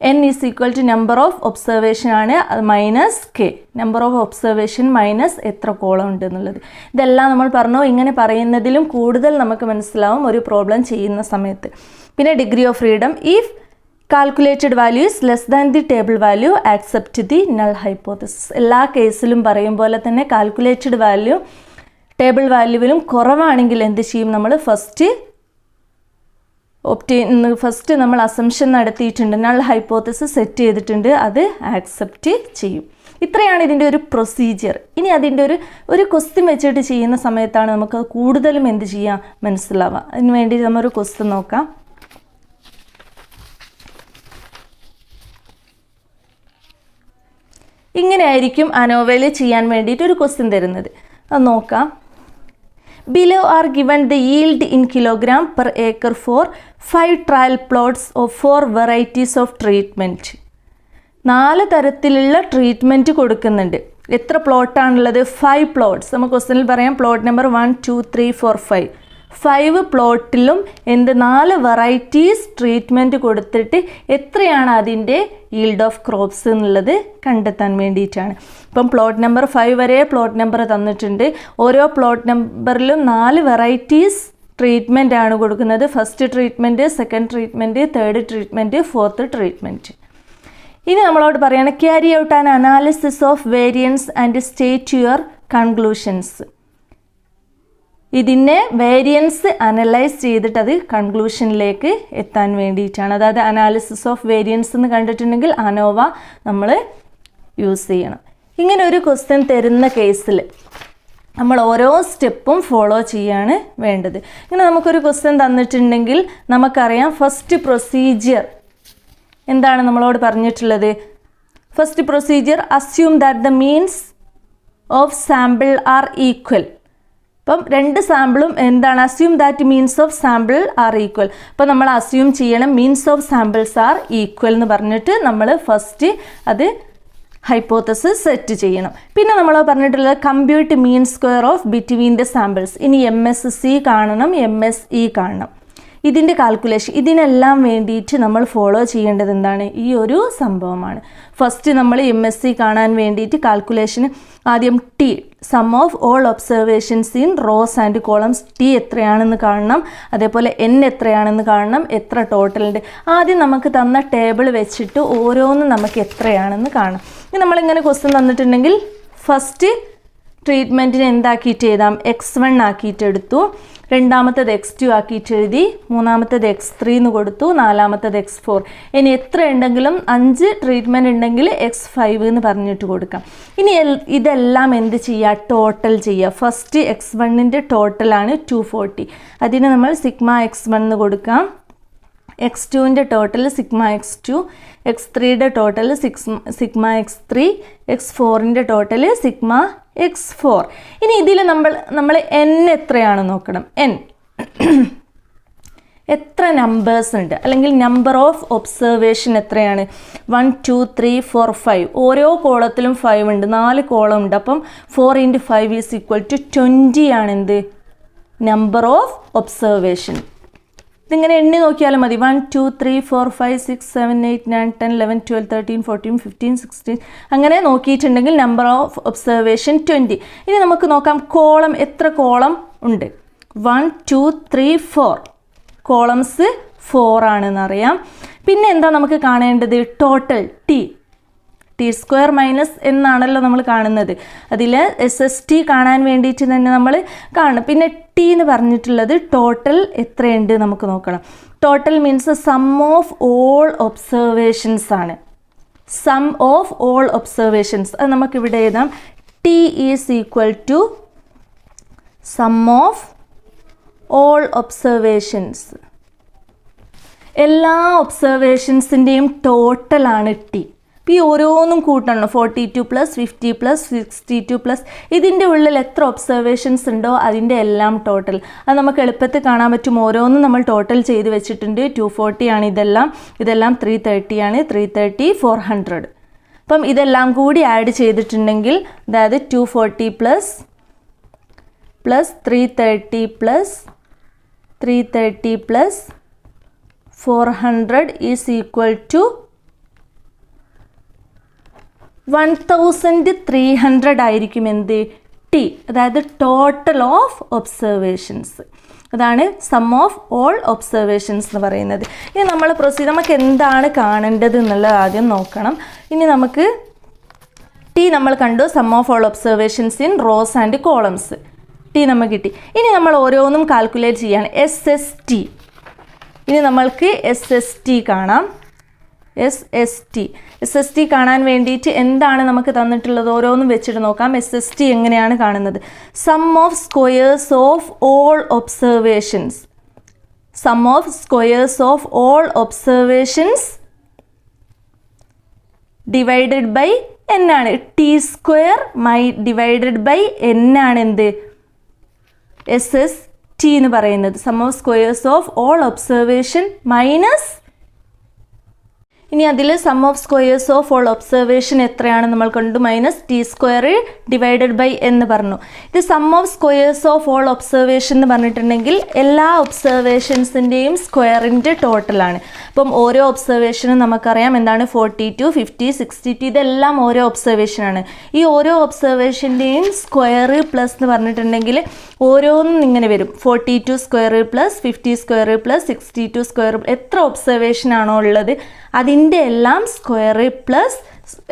n is equal to number of observation ആണ്, minus K, number of observation minus എത്ര കോളം ഉണ്ട് എന്നുള്ളത്. ഇതെല്ലാം നമ്മൾ പറഞ്ഞു. ഇങ്ങനെ പറയുന്നതിലും കൂടുതൽ നമുക്ക് മനസ്സിലാവും ഒരു പ്രോബ്ലം ചെയ്യുന്ന സമയത്ത്. പിന്നെ degree of freedom, if calculated value is less than the table value accept the null hypothesis. എല്ലാ കേസിലും പറയും പോലെ തന്നെ കാൽക്കുലേറ്റഡ് വാല്യൂ ടേബിൾ വാല്യൂവിലും കുറവാണെങ്കിൽ എന്ത് ചെയ്യും, നമ്മൾ ഫസ്റ്റ് നമ്മൾ അസംഷൻ നടത്തിയിട്ടുണ്ട്, നൾ ഹൈപ്പോത്തസിസ് സെറ്റ് ചെയ്തിട്ടുണ്ട്, അത് ആക്സെപ്റ്റ് ചെയ്യും. ഇത്രയാണ് ഇതിൻ്റെ ഒരു പ്രൊസീജിയർ. ഇനി അതിൻ്റെ ഒരു ക്വസ്റ്റ്യൻ വെച്ചിട്ട് ചെയ്യുന്ന സമയത്താണ് നമുക്ക് കൂടുതലും എന്ത് ചെയ്യാം മനസ്സിലാവുക. അതിന് വേണ്ടി നമ്മളൊരു ക്വസ്റ്റ്യൻ നോക്കാം. ഇങ്ങനെയായിരിക്കും അനോവയിൽ ചെയ്യാൻ വേണ്ടിയിട്ട് ഒരു ക്വസ്റ്റ്യൻ തരുന്നത്. അത് നോക്കാം. Below are given the yield in kilogram per acre for 5 trial plots of 4 varieties of treatment. 4 തരത്തിലുള്ള ട്രീറ്റ്മെൻറ്റ് കൊടുക്കുന്നുണ്ട്. എത്ര പ്ലോട്ടാണുള്ളത്, 5 പ്ലോട്ട്സ്. നമുക്ക് ക്വസ്റ്റനിൽ പറയാം പ്ലോട്ട് നമ്പർ 1 2 3 4 5. 5 പ്ലോട്ടിലും 4 വെറൈറ്റീസ് ട്രീറ്റ്മെൻറ്റ് കൊടുത്തിട്ട് എത്രയാണ് അതിൻ്റെ yield ഓഫ് ക്രോപ്സ് എന്നുള്ളത് കണ്ടെത്താൻ വേണ്ടിയിട്ടാണ്. ഇപ്പം പ്ലോട്ട് നമ്പർ 5 വരെ പ്ലോട്ട് നമ്പർ തന്നിട്ടുണ്ട്. ഓരോ പ്ലോട്ട് നമ്പറിലും 4 വെറൈറ്റീസ് ട്രീറ്റ്മെൻ്റ് ആണ് കൊടുക്കുന്നത്. First treatment, second treatment, third treatment, fourth treatment. ഇനി നമ്മളോട് പറയുകയാണ് carry out an analysis of variance and state your conclusions. ഇതിനെ വേരിയൻസ് അനലൈസ് ചെയ്തിട്ട് അത് കൺക്ലൂഷനിലേക്ക് എത്താൻ വേണ്ടിയിട്ടാണ്. അതായത് അനാലിസിസ് ഓഫ് വേരിയൻസ് എന്ന് കണ്ടിട്ടുണ്ടെങ്കിൽ അനോവ നമ്മൾ യൂസ് ചെയ്യണം. ഇങ്ങനെ ഒരു ക്വസ്റ്റ്യൻ തരുന്ന കേസിൽ നമ്മൾ ഓരോ സ്റ്റെപ്പും ഫോളോ ചെയ്യാണ് വേണ്ടത്. ഇങ്ങനെ നമുക്കൊരു ക്വസ്റ്റ്യൻ തന്നിട്ടുണ്ടെങ്കിൽ നമുക്കറിയാം ഫസ്റ്റ് പ്രൊസീജിയർ എന്താണ് നമ്മളോട് പറഞ്ഞിട്ടുള്ളത്. First procedure assume that the means of sample are equal. അപ്പം 2 സാമ്പിളും എന്താണ്, assume that means of sample are equal. അപ്പോൾ നമ്മൾ അസ്യൂം ചെയ്യണം means of samples are equal എന്ന് പറഞ്ഞിട്ട് നമ്മൾ ഫസ്റ്റ് അത് ഹൈപ്പോത്തസിസ് സെറ്റ് ചെയ്യണം. പിന്നെ നമ്മൾ പറഞ്ഞിട്ടുള്ളത് compute mean square of between the samples. ഇനി MSC കാണണം, MSE കാണണം. ഇതിൻ്റെ കാൽക്കുലേഷൻ, ഇതിനെല്ലാം വേണ്ടിയിട്ട് നമ്മൾ ഫോളോ ചെയ്യേണ്ടത് എന്താണ്, ഈ ഒരു സംഭവമാണ്. ഫസ്റ്റ് നമ്മൾ MSC കാണാൻ വേണ്ടിയിട്ട് കാൽക്കുലേഷന് ആദ്യം T, sum of all observations in rows and columns, T എത്രയാണെന്ന് കാണണം. അതേപോലെ N എത്രയാണെന്ന് കാണണം, എത്ര ടോട്ടലുണ്ട്. ആദ്യം നമുക്ക് തന്ന ടേബിൾ വെച്ചിട്ട് ഓരോന്നും നമുക്ക് എത്രയാണെന്ന് കാണണം. ഇനി നമ്മളിങ്ങനെ ക്വസ്റ്റ്യൻ തന്നിട്ടുണ്ടെങ്കിൽ ഫസ്റ്റ് ട്രീറ്റ്മെൻറ്റിന് എന്താക്കിയിട്ട് എഴുതാം? x1 ആക്കിയിട്ട് എടുത്തു, രണ്ടാമത്തേത് x2 ആക്കിയിട്ട് എഴുതി, മൂന്നാമത്തേത് x3 എന്ന് കൊടുത്തു, നാലാമത്തേത് x4. ഇനി എത്ര ഉണ്ടെങ്കിലും 5 ട്രീറ്റ്മെൻറ്റ് ഉണ്ടെങ്കിൽ x5 എന്ന് പറഞ്ഞിട്ട് കൊടുക്കാം. ഇനി ഇതെല്ലാം എന്ത് ചെയ്യുക? ടോട്ടൽ ചെയ്യുക. ഫസ്റ്റ് x1ൻ്റെ ടോട്ടലാണ് 240. അതിന് നമ്മൾ സിഗ്മ x1 എന്ന് കൊടുക്കാം. x2ൻ്റെ ടോട്ടൽ സിഗ്മ x2, x3യുടെ ടോട്ടൽ സിഗ്മ x3, x4ൻ്റെ ടോട്ടൽ സിഗ്മ x4. ഇനി ഇതിൽ നമ്മൾ n എത്രയാണ് നോക്കണം. n എത്ര നമ്പേഴ്സ് ഉണ്ട്, അല്ലെങ്കിൽ നമ്പർ ഓഫ് ഒബ്സർവേഷൻ എത്രയാണ്? 1 2 3 4 5. ഓരോ കോളത്തിലും 5 ഉണ്ട്, 4 കോളം ഉണ്ട്. അപ്പം 4 × 5 = 20 ആണ് എന്ത്? Number of observation. ഇതിങ്ങനെ എണ്ണി നോക്കിയാലും മതി. 1 2 3 4 5 6 7 8 9 10 11 12 13 14 15 16 അങ്ങനെ നോക്കിയിട്ടുണ്ടെങ്കിൽ നമ്പർ ഓഫ് ഒബ്സർവേഷൻ 20. ഇനി നമുക്ക് നോക്കാം കോളം എത്ര കോളം ഉണ്ട്. 1 2 3 4 കോളംസ് 4 ആണെന്നറിയാം. പിന്നെ എന്താ നമുക്ക് കാണേണ്ടത്? ടോട്ടൽ t² - എന്നാണല്ലോ നമ്മൾ കാണുന്നത്. അതിൽ SST കാണാൻ വേണ്ടിയിട്ട് തന്നെ നമ്മൾ കാണും. പിന്നെ ടി എന്ന് പറഞ്ഞിട്ടുള്ളത് ടോട്ടൽ എത്രയുണ്ട് നമുക്ക് നോക്കണം. Total means sum of all observations ആണ്. സം ഓഫ് ഓൾ ഒബ്സർവേഷൻസ് അത് നമുക്കിവിടെ എഴുതാം. T is equal to sum of all observations. എല്ലാ ഒബ്സർവേഷൻസിൻ്റെയും ടോട്ടലാണ് ടി. ഈ ഓരോന്നും കൂട്ടണം. 42 + 50 + 62 + ഇതിൻ്റെ ഉള്ളിൽ എത്ര ഒബ്സർവേഷൻസ് ഉണ്ടോ അതിൻ്റെ എല്ലാം ടോട്ടൽ. അത് നമുക്ക് എളുപ്പത്തിൽ കാണാൻ പറ്റും. ഓരോന്നും നമ്മൾ ടോട്ടൽ ചെയ്ത് വെച്ചിട്ടുണ്ട്. 240 ആണ് ഇതെല്ലാം. 330 ആണ്. 330 400. അപ്പം ഇതെല്ലാം കൂടി ആഡ് ചെയ്തിട്ടുണ്ടെങ്കിൽ അതായത് 240 + 330 + 330 + 400 ഈസ് ഈക്വൽ ടു 1300 ആയിരിക്കും എന്ത്? ടി. അതായത് ടോട്ടൽ ഓഫ് ഒബ്സർവേഷൻസ്. അതാണ് സം ഓഫ് ഓൾ ഒബ്സർവേഷൻസ് എന്ന് പറയുന്നത്. ഇനി നമ്മൾ നമുക്ക് എന്താണ് കാണേണ്ടത് എന്നുള്ളത് ആദ്യം നോക്കണം. ഇനി നമുക്ക് ടി നമ്മൾ കണ്ടു. Sum of all observations in rows and columns. T നമുക്ക് കിട്ടി. ഇനി നമ്മൾ ഓരോന്നും കാൽക്കുലേറ്റ് ചെയ്യാണ്. SST. ഇനി നമ്മൾക്ക് SST കാണാം. SST കാണാൻ വേണ്ടിയിട്ട് എന്താണ് നമുക്ക് തന്നിട്ടുള്ളത്? ഓരോന്നും വെച്ചിട്ട് നോക്കാം. SST എങ്ങനെയാണ് കാണുന്നത്? Sum of squares of all observations. Sum of squares of all observations divided by n ആണ്. t² / n ആണ് എന്ത്? SST എന്ന് പറയുന്നത്. Sum of squares of all observation minus. ഇനി അതിൽ sum of squares of all observation എത്രയാണ് നമ്മൾ കണ്ടു? -t² / എന്ന് പറഞ്ഞു. ഇത് sum of squares of all observation എന്ന് പറഞ്ഞിട്ടുണ്ടെങ്കിൽ എല്ലാ ഒബ്സർവേഷൻസിൻ്റെയും സ്ക്വയറിൻ്റെ ടോട്ടലാണ്. അപ്പം ഓരോ ഒബ്സർവേഷനും നമുക്കറിയാം എന്താണ്? 42 50 62 ഇതെല്ലാം ഓരോ ഒബ്സർവേഷനാണ്. ഈ ഓരോ ഒബ്സർവേഷൻ്റെയും സ്ക്വയർ പ്ലസ് എന്ന് പറഞ്ഞിട്ടുണ്ടെങ്കിൽ ഓരോന്നും ഇങ്ങനെ വരും. 42² + 50² + 62² എത്ര ഒബ്സർവേഷനാണോ ഉള്ളത് അതിൻ്റെ എല്ലാം സ്ക്വയർ പ്ലസ്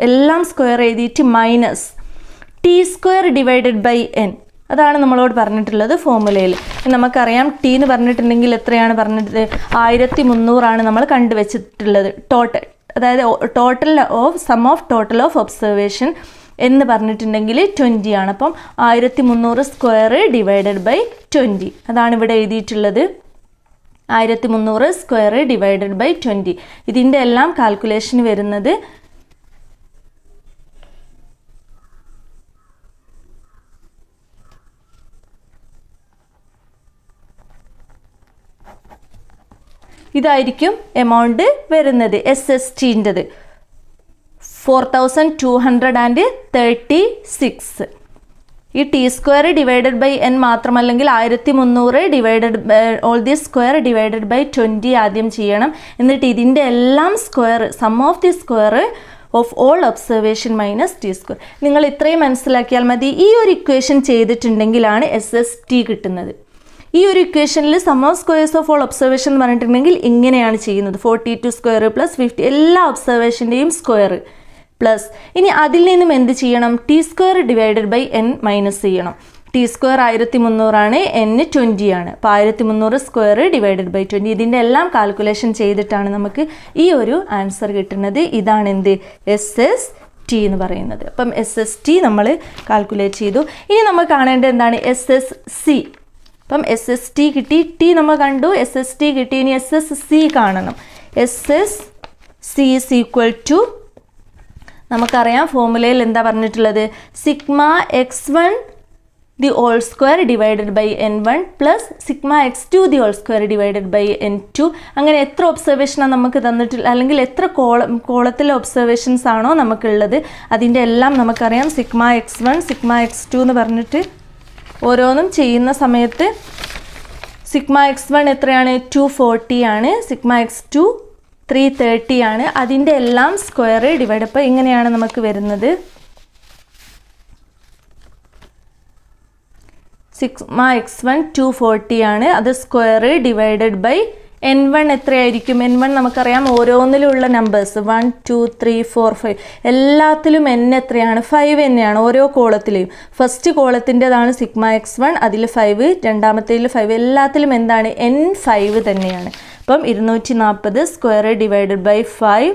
എല്ലാം സ്ക്വയർ എഴുതിയിട്ട് മൈനസ് t² / n. അതാണ് നമ്മളോട് പറഞ്ഞിട്ടുള്ളത് ഫോർമുലയിൽ. നമുക്കറിയാം ടി എന്ന് പറഞ്ഞിട്ടുണ്ടെങ്കിൽ എത്രയാണ് പറഞ്ഞിട്ട്? 1300 ആണ് നമ്മൾ കണ്ടുവച്ചിട്ടുള്ളത് ടോട്ടൽ. അതായത് total of sum of total of observation എന്ന് പറഞ്ഞിട്ടുണ്ടെങ്കിൽ 20 ആണ്. അപ്പം 1300² / 20 അതാണ് ഇവിടെ എഴുതിയിട്ടുള്ളത്. 1300² / 20. ഇതിൻ്റെ എല്ലാം കാൽക്കുലേഷൻ വരുന്നത് ഇതായിരിക്കും എമൗണ്ട് വരുന്നത്. SSTൻ്റെത് 4236. ഈ t² / n മാത്രമല്ലെങ്കിൽ 1300 ഓൾ ദി സ്ക്വയർ / 20 ആദ്യം ചെയ്യണം. എന്നിട്ട് ഇതിൻ്റെ എല്ലാം square sum of the square of all observation minus t². നിങ്ങൾ ഇത്രയും മനസ്സിലാക്കിയാൽ മതി. ഈ ഒരു ഇക്വേഷൻ ചെയ്തിട്ടുണ്ടെങ്കിലാണ് SST കിട്ടുന്നത്. ഈ ഒരു ഇക്വേഷനിൽ sum of squares of all observation എന്ന് പറഞ്ഞിട്ടുണ്ടെങ്കിൽ ഇങ്ങനെയാണ് ചെയ്യുന്നത്. 42² + 50 എല്ലാ ഒബ്സർവേഷൻ്റെയും സ്ക്വയർ പ്ലസ് ഇനി അതിൽ നിന്നും എന്ത് ചെയ്യണം? T square divided by N minus ചെയ്യണം. ടി സ്ക്വയർ 1300 ആണ്, n 20 ആണ്. അപ്പോൾ 1300 സ്ക്വയർ ഡിവൈഡഡ് ബൈ 20. ഇതിൻ്റെ എല്ലാം കാൽക്കുലേഷൻ ചെയ്തിട്ടാണ് നമുക്ക് ഈ ഒരു ആൻസർ കിട്ടുന്നത്. ഇതാണ് എന്ത്? SST എന്ന് പറയുന്നത്. അപ്പം SST നമ്മൾ കാൽക്കുലേറ്റ് ചെയ്തു. ഇനി നമ്മൾ കാണേണ്ടത് എന്താണ്? SSC. അപ്പം SST കിട്ടി, ടി നമ്മൾ കണ്ടു, SST കിട്ടി. ഇനി SSC കാണണം. SSC is equal to, നമുക്കറിയാം ഫോർമുലയിൽ എന്താ പറഞ്ഞിട്ടുള്ളത്? Sigma x1 the whole square divided by n1 plus sigma x2 the whole square divided by n2. അങ്ങനെ എത്ര ഒബ്സർവേഷനാണ് നമുക്ക് തന്നിട്ടുള്ളത്, അല്ലെങ്കിൽ എത്ര കോളത്തിലെ ഒബ്സർവേഷൻസ് ആണോ നമുക്കുള്ളത് അതിൻ്റെ എല്ലാം നമുക്കറിയാം. സിഗ്മ x1 സിഗ്മ x2 എന്ന് പറഞ്ഞിട്ട് ഓരോന്നും ചെയ്യുന്ന സമയത്ത് സിഗ്മ x1 എത്രയാണ്? 240 ആണ്. സിഗ്മ x2 330 ആണ്. അതിൻ്റെ എല്ലാം സ്ക്വയർ ഡിവൈഡ്. അപ്പോൾ ഇങ്ങനെയാണ് നമുക്ക് വരുന്നത്. സിഗ്മ x1 240 ആണ്. അത് സ്ക്വയർ ഡിവൈഡഡ് ബൈ n1 എത്രയായിരിക്കും? n1 നമുക്കറിയാം ഓരോന്നിലുള്ള നമ്പേഴ്സ് 1 2 3 4 5 എല്ലാത്തിലും n എത്രയാണ്? 5 തന്നെയാണ് ഓരോ കോളത്തിലെയും. ഫസ്റ്റ് കോളത്തിൻ്റെതാണ് സിഗ്മ x1, അതിൽ 5, രണ്ടാമത്തേതിൽ 5, എല്ലാത്തിലും എന്താണ്? n 5 തന്നെയാണ്. അപ്പം 240 square divided by 5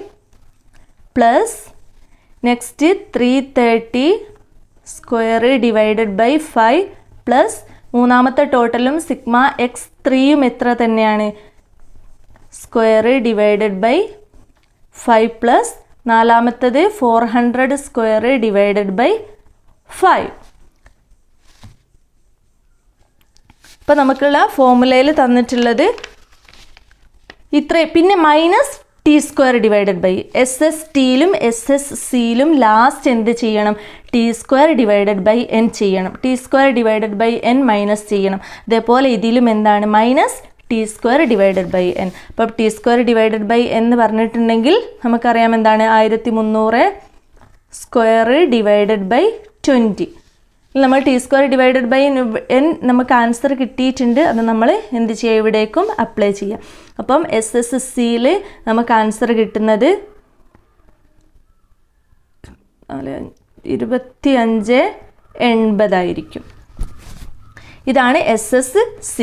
plus next 330 square divided by 5 plus മൂന്നാമത്തെ ടോട്ടലും സിഗ്മ x3യും എത്ര തന്നെയാണ്? സ്ക്വയർ ഡിവൈഡഡ് ബൈ 5 പ്ലസ് നാലാമത്തത് 400 സ്ക്വയർ ഡിവൈഡഡ് ബൈ 5. ഇപ്പം നമുക്കുള്ള ഫോർമുലയിൽ തന്നിട്ടുള്ളത് ഇത്ര. പിന്നെ minus T square divided by SSTയിലും SSCയിലും ലാസ്റ്റ് എന്ത് ചെയ്യണം? T square divided by n ചെയ്യണം. T square divided by n minus ചെയ്യണം. അതേപോലെ ഇതിലും എന്താണ്? Minus T square divided by n. അപ്പം T square divided by n എന്ന് പറഞ്ഞിട്ടുണ്ടെങ്കിൽ നമുക്കറിയാം എന്താണ്? 1300 സ്ക്വയർ ഡിവൈഡഡ് ബൈ 20. നമ്മൾ T square divided by n നമുക്ക് ആൻസർ കിട്ടിയിട്ടുണ്ട്. അത് നമ്മൾ എന്ത് ചെയ്യുക? ഇവിടേക്കും അപ്ലൈ ചെയ്യാം. അപ്പം SSCയിൽ നമുക്ക് ആൻസർ കിട്ടുന്നത് 2580 ആയിരിക്കും. ഇതാണ് SSC.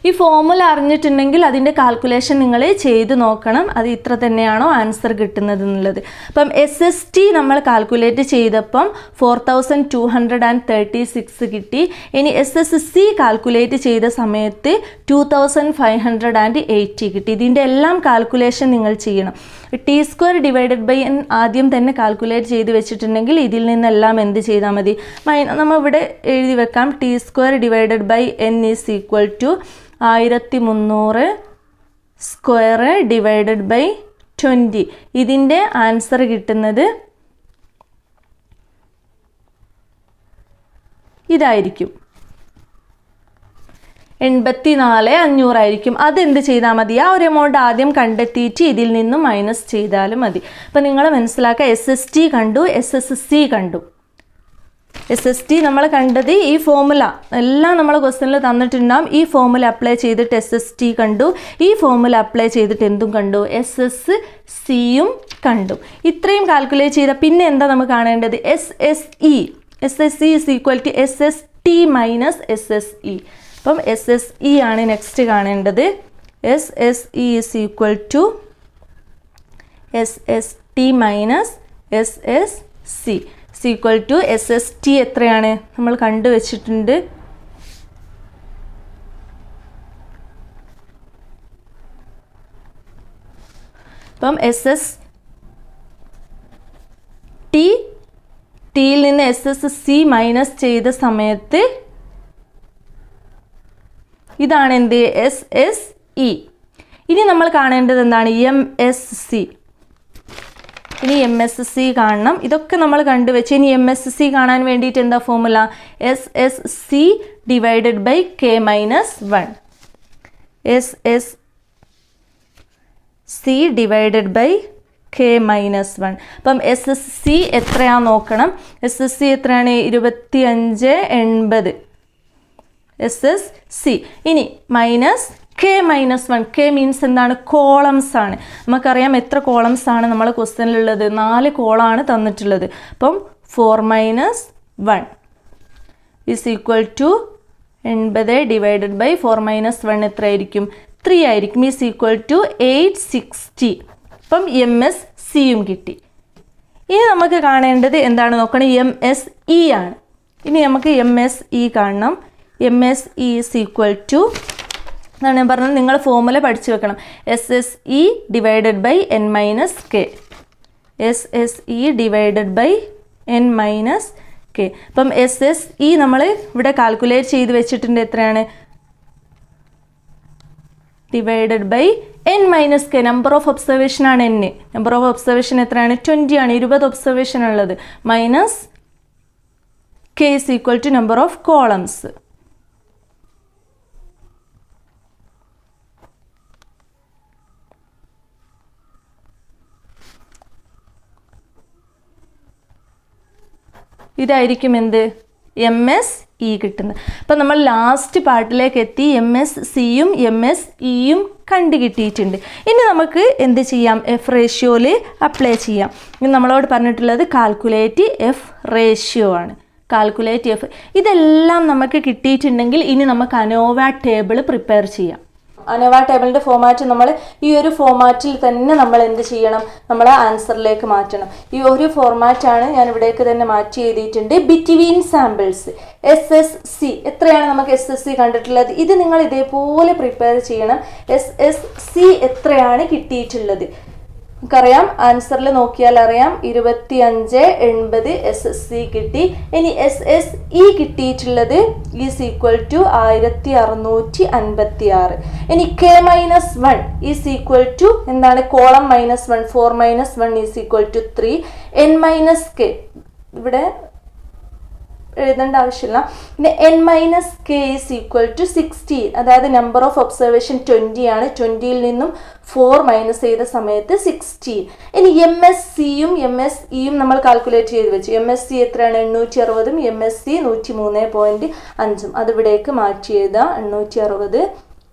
ഈ ഫോർമുല അറിഞ്ഞിട്ടുണ്ടെങ്കിൽ അതിൻ്റെ കാൽക്കുലേഷൻ നിങ്ങൾ ചെയ്ത് നോക്കണം. അത് ഇത്ര തന്നെയാണോ ആൻസർ കിട്ടുന്നത് എന്നുള്ളത്. അപ്പം SST നമ്മൾ കാൽക്കുലേറ്റ് ചെയ്തപ്പം 4236 കിട്ടി. ഇനി SSC കാൽക്കുലേറ്റ് ചെയ്ത സമയത്ത് 2580 കിട്ടി. ഇതിൻ്റെ എല്ലാം കാൽക്കുലേഷൻ നിങ്ങൾ ചെയ്യണം. T square divided by n ആദ്യം തന്നെ കാൽക്കുലേറ്റ് ചെയ്ത് വെച്ചിട്ടുണ്ടെങ്കിൽ ഇതിൽ നിന്നെല്ലാം എന്ത് ചെയ്താൽ മതി? നമ്മൾ ഇവിടെ എഴുതി വെക്കാം. T square divided by n is equal to 1300 square divided by 20. ഇതിൻ്റെ ആൻസർ കിട്ടുന്നത് ഇതായിരിക്കും, 84,500 ആയിരിക്കും. അതെന്ത് ചെയ്താൽ മതി? ആ ഒരു എമൗണ്ട് ആദ്യം കണ്ടെത്തിയിട്ട് ഇതിൽ നിന്നും മൈനസ് ചെയ്താലും മതി. അപ്പം നിങ്ങൾ മനസ്സിലാക്കുക, SST കണ്ടു, SSC കണ്ടു. SST നമ്മൾ കണ്ടത് ഈ ഫോർമുല എല്ലാം നമ്മൾ ക്വസ്റ്റ്യനിൽ തന്നിട്ടുണ്ടാകും. ഈ ഫോർമുല അപ്ലൈ ചെയ്തിട്ട് SST കണ്ടു, ഈ ഫോർമുല അപ്ലൈ ചെയ്തിട്ട് എന്തും കണ്ടു? SSCയും കണ്ടു. ഇത്രയും കാൽക്കുലേറ്റ് ചെയ്ത പിന്നെ എന്താ നമുക്ക് കാണേണ്ടത്? SSE. SSE is equal to SST minus SSE. അപ്പം SSE ആണ് നെക്സ്റ്റ് കാണേണ്ടത്. SSE is equal to SST minus SSC is equal to SST എത്രയാണ്? നമ്മൾ കണ്ടുവച്ചിട്ടുണ്ട്. അപ്പം ടിയിൽ നിന്ന് SSC മൈനസ് ചെയ്ത സമയത്ത് ഇതാണ് എന്ത്? SSE. ഇനി നമ്മൾ കാണേണ്ടത് എന്താണ്? MSC. ഇനി MSC കാണണം. ഇതൊക്കെ നമ്മൾ കണ്ടുവെച്ച് ഇനി MSC കാണാൻ വേണ്ടിയിട്ട് എന്താ formula? SSC divided by K minus 1. SSC divided by K minus 1. അപ്പം SSC എത്രയാണെന്ന് നോക്കണം. SSC എത്രയാണ്? 2580. SSC. ഇനി minus k minus 1. k means എന്താണ്? കോളംസ് ആണ്. നമുക്കറിയാം എത്ര കോളംസ് ആണ് നമ്മളെ ക്വസ്റ്റ്യനിലുള്ളത്? 4 കോളാണ് തന്നിട്ടുള്ളത്. അപ്പം 4 minus 1 is equal to 80 divided by 4 minus 1 എത്രയായിരിക്കും? 3 ആയിരിക്കും. is equal to 860. അപ്പം MSCയും കിട്ടി. ഇനി നമുക്ക് കാണേണ്ടത് എന്താണ് നോക്കണം? MSE ആണ്. ഇനി നമുക്ക് MSE കാണണം. MSE is equal to എന്നാണ് ഞാൻ പറഞ്ഞത്, നിങ്ങൾ ഫോർമുല പഠിച്ചു വെക്കണം. SSE divided by n minus K. SSE divided by n minus K. അപ്പം SSE നമ്മൾ ഇവിടെ കാൽക്കുലേറ്റ് ചെയ്ത് വെച്ചിട്ടുണ്ട്. എത്രയാണ്? Divided by n minus K. Number of observation ആണ് n. നമ്പർ ഓഫ് ഒബ്സർവേഷൻ എത്രയാണ്? 20 ആണ്. 20 ഒബ്സർവേഷൻ ഉള്ളത്. Minus K is equal to number of columns. ഇതായിരിക്കും എന്ത്? MSE കിട്ടുന്നത്. അപ്പം നമ്മൾ ലാസ്റ്റ് പാർട്ടിലേക്ക് എത്തി. MSCയും MSEയും കണ്ടു കിട്ടിയിട്ടുണ്ട്. ഇനി നമുക്ക് എന്ത് ചെയ്യാം? എഫ് റേഷ്യോയിൽ അപ്ലൈ ചെയ്യാം. ഇനി നമ്മളോട് പറഞ്ഞിട്ടുള്ളത് കാൽക്കുലേറ്റ് എഫ് റേഷ്യോ ആണ്. Calculate F. ഇതെല്ലാം നമുക്ക് കിട്ടിയിട്ടുണ്ടെങ്കിൽ ഇനി നമുക്ക് അനോവ ടേബിൾ പ്രിപ്പയർ ചെയ്യാം. അനോവ ടേബിളിൻ്റെ ഫോമാറ്റ് നമ്മൾ ഈ ഒരു ഫോമാറ്റിൽ തന്നെ നമ്മൾ എന്ത് ചെയ്യണം? നമ്മൾ ആൻസറിലേക്ക് മാറ്റണം. ഈ ഒരു ഫോർമാറ്റാണ് ഞാൻ ഇവിടേക്ക് തന്നെ മാറ്റി എഴുതിയിട്ടുണ്ട്. ബിറ്റ്വീൻ സാമ്പിൾസ് SSC എത്രയാണ് നമുക്ക് SSC കണ്ടിട്ടുള്ളത്? ഇത് നിങ്ങൾ ഇതേപോലെ പ്രിപ്പയർ ചെയ്യണം. SSC എത്രയാണ് കിട്ടിയിട്ടുള്ളത്? നമുക്കറിയാം, ആൻസറിൽ നോക്കിയാൽ അറിയാം 2580 SSC കിട്ടി. ഇനി SSE കിട്ടിയിട്ടുള്ളത് ഈസ് ഈക്വൽ ടു 1656. ഇനി K minus 1 is equal to എന്താണ്? Column minus 1. 4 minus 1 is equal to 3. n minus K ഇവിടെ എഴുതേണ്ട ആവശ്യമില്ല. പിന്നെ n minus K is equal to 16. അതായത് നമ്പർ ഓഫ് ഒബ്സർവേഷൻ 20 ആണ്. 20യിൽ നിന്നും 4 മൈനസ് ചെയ്ത സമയത്ത് 16. ഇനി MSCയും MSEയും നമ്മൾ കാൽക്കുലേറ്റ് ചെയ്ത് വെച്ചു. MSC എത്രയാണ്? 860ഉം MSC 103.5. അതിവിടേക്ക് മാറ്റി എഴുതാം. 860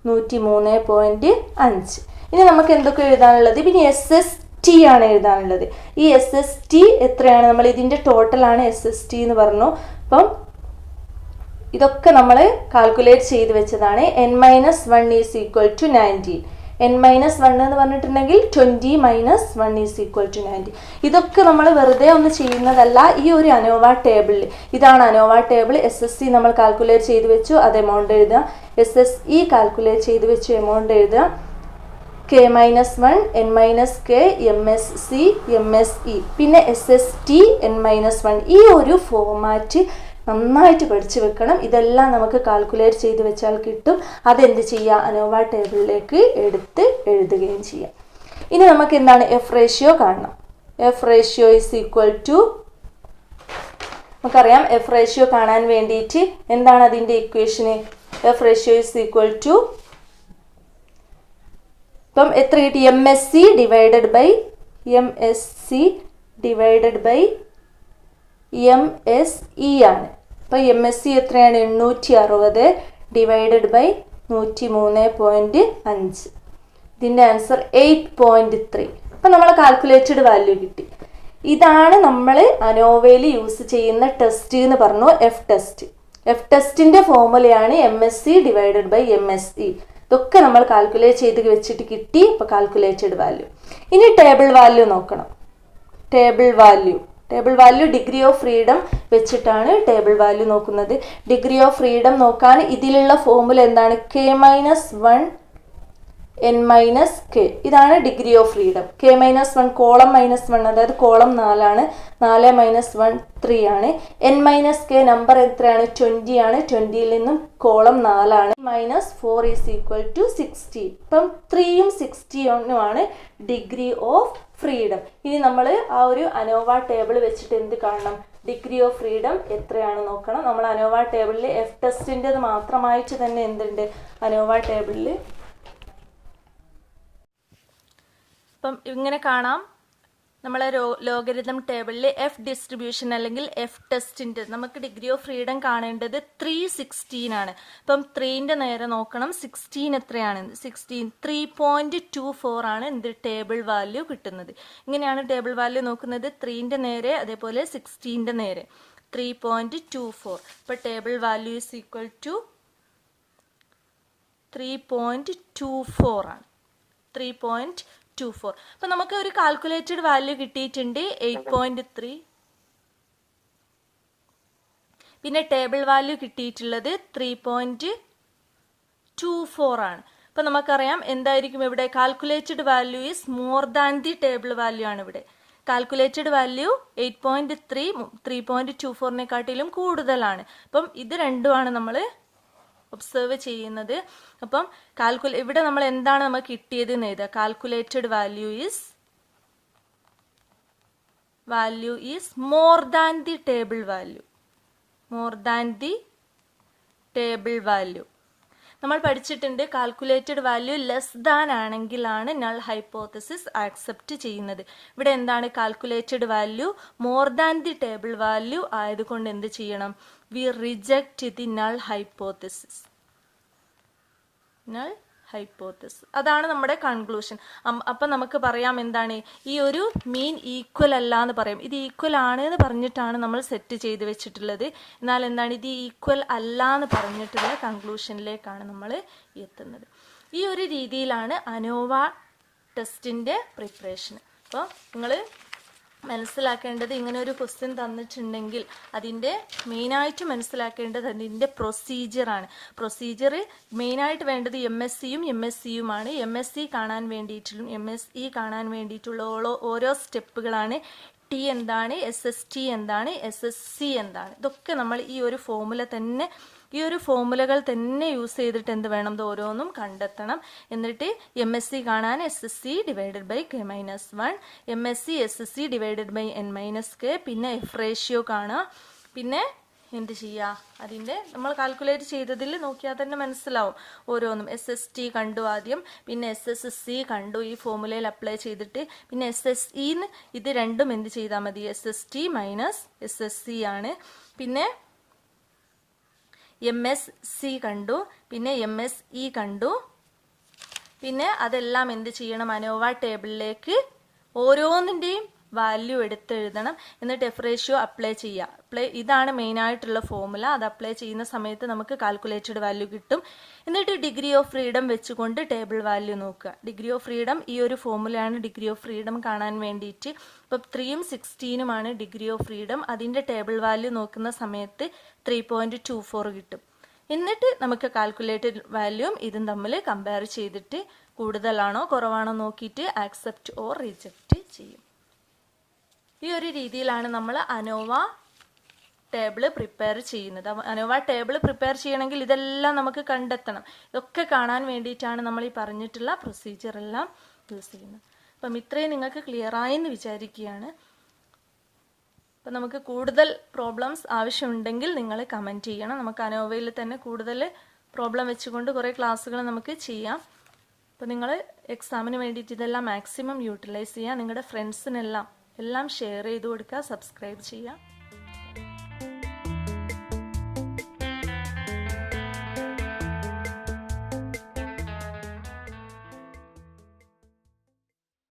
103.5. ഇനി നമുക്ക് എന്തൊക്കെ എഴുതാനുള്ളത്? പിന്നെ SST ആണ് എഴുതാനുള്ളത്. ഈ SST എത്രയാണ്? നമ്മൾ ഇതിൻ്റെ ടോട്ടലാണ് SST എന്ന് പറഞ്ഞു. അപ്പം ഇതൊക്കെ നമ്മൾ കാൽക്കുലേറ്റ് ചെയ്ത് വെച്ചതാണ്. n minus 1 is equal to 19. n minus 1 എന്ന് പറഞ്ഞിട്ടുണ്ടെങ്കിൽ 20 മൈനസ് 1 ഈസ് ഈക്വൽ ടു 90. ഇതൊക്കെ നമ്മൾ വെറുതെ ഒന്ന് ചെയ്യുന്നതല്ല. ഈ ഒരു അനോവ ടേബിളിൽ ഇതാണ് അനോവ ടേബിൾ. SSC നമ്മൾ കാൽക്കുലേറ്റ് ചെയ്ത് വെച്ചു, അത് എമൗണ്ട് എഴുതുക. SSE കാൽക്കുലേറ്റ് ചെയ്ത് വെച്ചു, എമൗണ്ട് എഴുതുക. K minus 1 n minus K MSC MSE പിന്നെ SST n മൈനസ് 1. ഈ ഒരു ഫോമാറ്റ് നന്നായിട്ട് പഠിച്ചു വെക്കണം. ഇതെല്ലാം നമുക്ക് കാൽക്കുലേറ്റ് ചെയ്ത് വെച്ചാൽ കിട്ടും. അതെന്ത് ചെയ്യുക? അനോവ ടേബിളിലേക്ക് എടുത്ത് എഴുതുകയും ചെയ്യാം. ഇനി നമുക്ക് എന്താണ്? എഫ് റേഷ്യോ കാണണം. F ratio is equal to നമുക്കറിയാം. എഫ് റേഷ്യോ കാണാൻ വേണ്ടിയിട്ട് എന്താണ് അതിൻ്റെ ഇക്വേഷന്? F ratio is equal to ഇപ്പം എത്ര കിട്ടി? MSC ഡിവൈഡഡ് ബൈ MSE ആണ്. അപ്പം MSC എത്രയാണ്? 860 ഡിവൈഡഡ് ബൈ 103.5. ഇതിൻ്റെ ആൻസർ 8.3. അപ്പം നമ്മൾ കാൽക്കുലേറ്റഡ് വാല്യൂ കിട്ടി. ഇതാണ് നമ്മൾ അനോവയിൽ യൂസ് ചെയ്യുന്ന ടെസ്റ്റ് എന്ന് പറഞ്ഞു. F test. എഫ് ടെസ്റ്റിൻ്റെ ഫോർമുലയാണ് MSC ഡിവൈഡഡ് ബൈ MSE. ഇതൊക്കെ നമ്മൾ കാൽക്കുലേറ്റ് ചെയ്ത് വെച്ചിട്ട് കിട്ടി. ഇപ്പോൾ കാൽക്കുലേറ്റഡ് വാല്യൂ. ഇനി ടേബിൾ വാല്യൂ നോക്കണം. Table value degree of freedom വെച്ചിട്ടാണ് ടേബിൾ വാല്യൂ നോക്കുന്നത്. ഡിഗ്രി ഓഫ് ഫ്രീഡം നോക്കാൻ ഇതിലുള്ള ഫോർമുല എന്താണ്? K minus 1 n minus K. ഇതാണ് degree of freedom. K minus 1 column minus 1, അതായത് കോളം 4 ആണ്. 4 മൈനസ് 1 3 ആണ്. n മൈനസ് കെ നമ്പർ എത്രയാണ്? 20 ആണ്. 20യിൽ നിന്നും കോളം 4 ആണ്. Minus 4 is equal to 60. ഇപ്പം 3യും 60 ആണ് ഡിഗ്രി ഓഫ് ഫ്രീഡം. ഇനി നമ്മൾ ആ ഒരു അനോവ ടേബിൾ വെച്ചിട്ട് എന്ത് കാണണം? ഡിഗ്രി ഓഫ് ഫ്രീഡം എത്രയാണ് നോക്കണം. നമ്മൾ അനോവ ടേബിളിൽ എഫ് ടെസ്റ്റിൻ്റെത് മാത്രമായിട്ട് തന്നെ എന്തുണ്ട് അനോവ ടേബിളിൽ? അപ്പം ഇങ്ങനെ കാണാം. നമ്മളെ ലോഗരിതം ടേബിളിൽ എഫ് ഡിസ്ട്രിബ്യൂഷൻ അല്ലെങ്കിൽ എഫ് ടെസ്റ്റിൻ്റെ നമുക്ക് ഡിഗ്രി ഓഫ് ഫ്രീഡം കാണേണ്ടത് 316 ആണ്. അപ്പം 3ൻ്റെ നേരെ നോക്കണം, 16 എത്രയാണ്? 16 3.24 ആണ് എന്ത് ടേബിൾ വാല്യൂ കിട്ടുന്നത്. ഇങ്ങനെയാണ് ടേബിൾ വാല്യൂ നോക്കുന്നത്, 3ൻ്റെ നേരെ അതേപോലെ 16ൻ്റെ നേരെ 3.24. അപ്പോൾ table value is equal to 3.24 ആണ്. 3.24. അപ്പോൾ നമുക്ക് ഒരു കാൽക്കുലേറ്റഡ് വാല്യൂ കിട്ടിയിട്ടുണ്ട് 8.3. പിന്നെ ടേബിൾ വാല്യൂ കിട്ടിയിട്ടുള്ളത് 3.24 ആണ്. അപ്പോൾ നമുക്കറിയാം എന്തായിരിക്കും ഇവിടെ calculated value is more than the table value ആണ്. ഇവിടെ കാൽക്കുലേറ്റഡ് വാല്യൂ 8.3 3.24-നെക്കാട്ടിലും കൂടുതലാണ്. അപ്പം ഇത് രണ്ടുമാണ് നമ്മൾ ഒബ്സർവ് ചെയ്യുന്നത്. അപ്പം ഇവിടെ നമ്മൾ എന്താണ് നമുക്ക് കിട്ടിയത് എന്ന് എഴുതുക. Calculated value is more than the table value. More than the table value നമ്മൾ പഠിച്ചിട്ടുണ്ട്. കാൽക്കുലേറ്റഡ് വാല്യൂ ലെസ് ദാൻ ആണെങ്കിലാണ് നൾ ഹൈപ്പോത്തസിസ് ആക്സെപ്റ്റ് ചെയ്യുന്നത്. ഇവിടെ എന്താണ് calculated value more than the table value ആയതുകൊണ്ട് എന്ത് ചെയ്യണം? We reject the null hypothesis. Null hypothesis അതാണ് നമ്മുടെ കൺക്ലൂഷൻ. അപ്പം നമുക്ക് പറയാം എന്താണ്, ഈ ഒരു മീൻ ഈക്വൽ അല്ല എന്ന് പറയും. ഇത് ഈക്വൽ ആണ് എന്ന് പറഞ്ഞിട്ടാണ് നമ്മൾ സെറ്റ് ചെയ്ത് വെച്ചിട്ടുള്ളത്. എന്നാൽ എന്താണ്, ഇത് ഈക്വൽ അല്ല എന്ന് പറഞ്ഞിട്ടുള്ള കൺക്ലൂഷനിലേക്കാണ് നമ്മൾ എത്തുന്നത്. ഈ ഒരു രീതിയിലാണ് അനോവ ടെസ്റ്റിൻ്റെ പ്രിപ്പറേഷൻ. അപ്പോൾ നിങ്ങൾ മനസ്സിലാക്കേണ്ടത്, ഇങ്ങനെ ഒരു ക്വസ്റ്റ്യൻ തന്നിട്ടുണ്ടെങ്കിൽ അതിൻ്റെ മെയിനായിട്ട് മനസ്സിലാക്കേണ്ടത് അതിൻ്റെ പ്രൊസീജിയറാണ്. പ്രൊസീജിയർ മെയിനായിട്ട് വേണ്ടത് MSCയും MSCയുമാണ്. MSC കാണാൻ വേണ്ടിയിട്ടുള്ള കാണാൻ വേണ്ടിയിട്ടുള്ള ഓരോ സ്റ്റെപ്പുകളാണ്. T എന്താണ്, SST എന്താണ്, SSC എന്താണ്, ഇതൊക്കെ നമ്മൾ ഈ ഒരു ഫോർമുലകൾ തന്നെ യൂസ് ചെയ്തിട്ട് എന്ത് വേണം, ഇത് ഓരോന്നും കണ്ടെത്തണം. എന്നിട്ട് MSC കാണാൻ SSC divided by K-1, MSC SSC divided by N-K, പിന്നെ എഫ് റേഷ്യോ കാണുക. പിന്നെ എന്ത് ചെയ്യുക, അതിൻ്റെ നമ്മൾ കാൽക്കുലേറ്റ് ചെയ്തതിൽ നോക്കിയാൽ തന്നെ മനസ്സിലാവും ഓരോന്നും. SST കണ്ടു ആദ്യം, പിന്നെ SSC കണ്ടു ഈ ഫോർമുലയിൽ അപ്ലൈ ചെയ്തിട്ട്, പിന്നെ SSE ഇത് രണ്ടും എന്ത് ചെയ്താൽ മതി, SST മൈനസ് SSC ആണ്. പിന്നെ MSC കണ്ടു, പിന്നെ MSE കണ്ടു. പിന്നെ അതെല്ലാം എന്ത് ചെയ്യണം, അനോവ ടേബിളിലേക്ക് ഓരോന്നിൻ്റെയും വാല്യൂ എടുത്തെഴുതണം. എന്നിട്ട് എഫ് റേഷ്യോ അപ്ലൈ ചെയ്യുക. ഇതാണ് മെയിനായിട്ടുള്ള ഫോർമുല. അത് അപ്ലൈ ചെയ്യുന്ന സമയത്ത് നമുക്ക് കാൽക്കുലേറ്റഡ് വാല്യൂ കിട്ടും. എന്നിട്ട് ഡിഗ്രി ഓഫ് ഫ്രീഡം വെച്ചുകൊണ്ട് ടേബിൾ വാല്യൂ നോക്കുക. ഡിഗ്രി ഓഫ് ഫ്രീഡം ഈ ഒരു ഫോർമുലയാണ് ഡിഗ്രി ഓഫ് ഫ്രീഡം കാണാൻ വേണ്ടിയിട്ട്. ഇപ്പം 3യും 16ഉമാണ് ഡിഗ്രി ഓഫ് ഫ്രീഡം. അതിൻ്റെ ടേബിൾ വാല്യൂ നോക്കുന്ന സമയത്ത് 3.24 കിട്ടും. എന്നിട്ട് നമുക്ക് കാൽക്കുലേറ്റഡ് വാല്യൂവും ഇതും തമ്മിൽ കമ്പയർ ചെയ്തിട്ട് കൂടുതലാണോ കുറവാണോ നോക്കിയിട്ട് ആക്സെപ്റ്റ് ഓർ റിജക്റ്റ് ചെയ്യും. ഈ ഒരു രീതിയിലാണ് നമ്മൾ അനോവ ടേബിൾ പ്രിപ്പയർ ചെയ്യുന്നത്. അനോവ ടേബിൾ പ്രിപ്പയർ ചെയ്യണമെങ്കിൽ ഇതെല്ലാം നമുക്ക് കണ്ടെത്തണം. ഇതൊക്കെ കാണാൻ വേണ്ടിയിട്ടാണ് നമ്മൾ ഈ പറഞ്ഞിട്ടുള്ള പ്രൊസീജിയർ എല്ലാം യൂസ് ചെയ്യുന്നത്. അപ്പം ഇത്രയും നിങ്ങൾക്ക് ക്ലിയറായെന്ന് വിചാരിക്കുകയാണ്. അപ്പം നമുക്ക് കൂടുതൽ പ്രോബ്ലംസ് ആവശ്യമുണ്ടെങ്കിൽ നിങ്ങൾ കമൻറ്റ് ചെയ്യണം. നമുക്ക് അനോവയിൽ തന്നെ കൂടുതൽ പ്രോബ്ലം വെച്ചുകൊണ്ട് കുറേ ക്ലാസ്സുകൾ നമുക്ക് ചെയ്യാം. അപ്പോൾ നിങ്ങൾ എക്സാമിന് വേണ്ടിയിട്ട് ഇതെല്ലാം മാക്സിമം യൂട്ടിലൈസ് ചെയ്യുക. നിങ്ങളുടെ ഫ്രണ്ട്സിനെല്ലാം ഷെയർ ചെയ്ത് കൊടുക്കുക, സബ്സ്ക്രൈബ് ചെയ്യുക.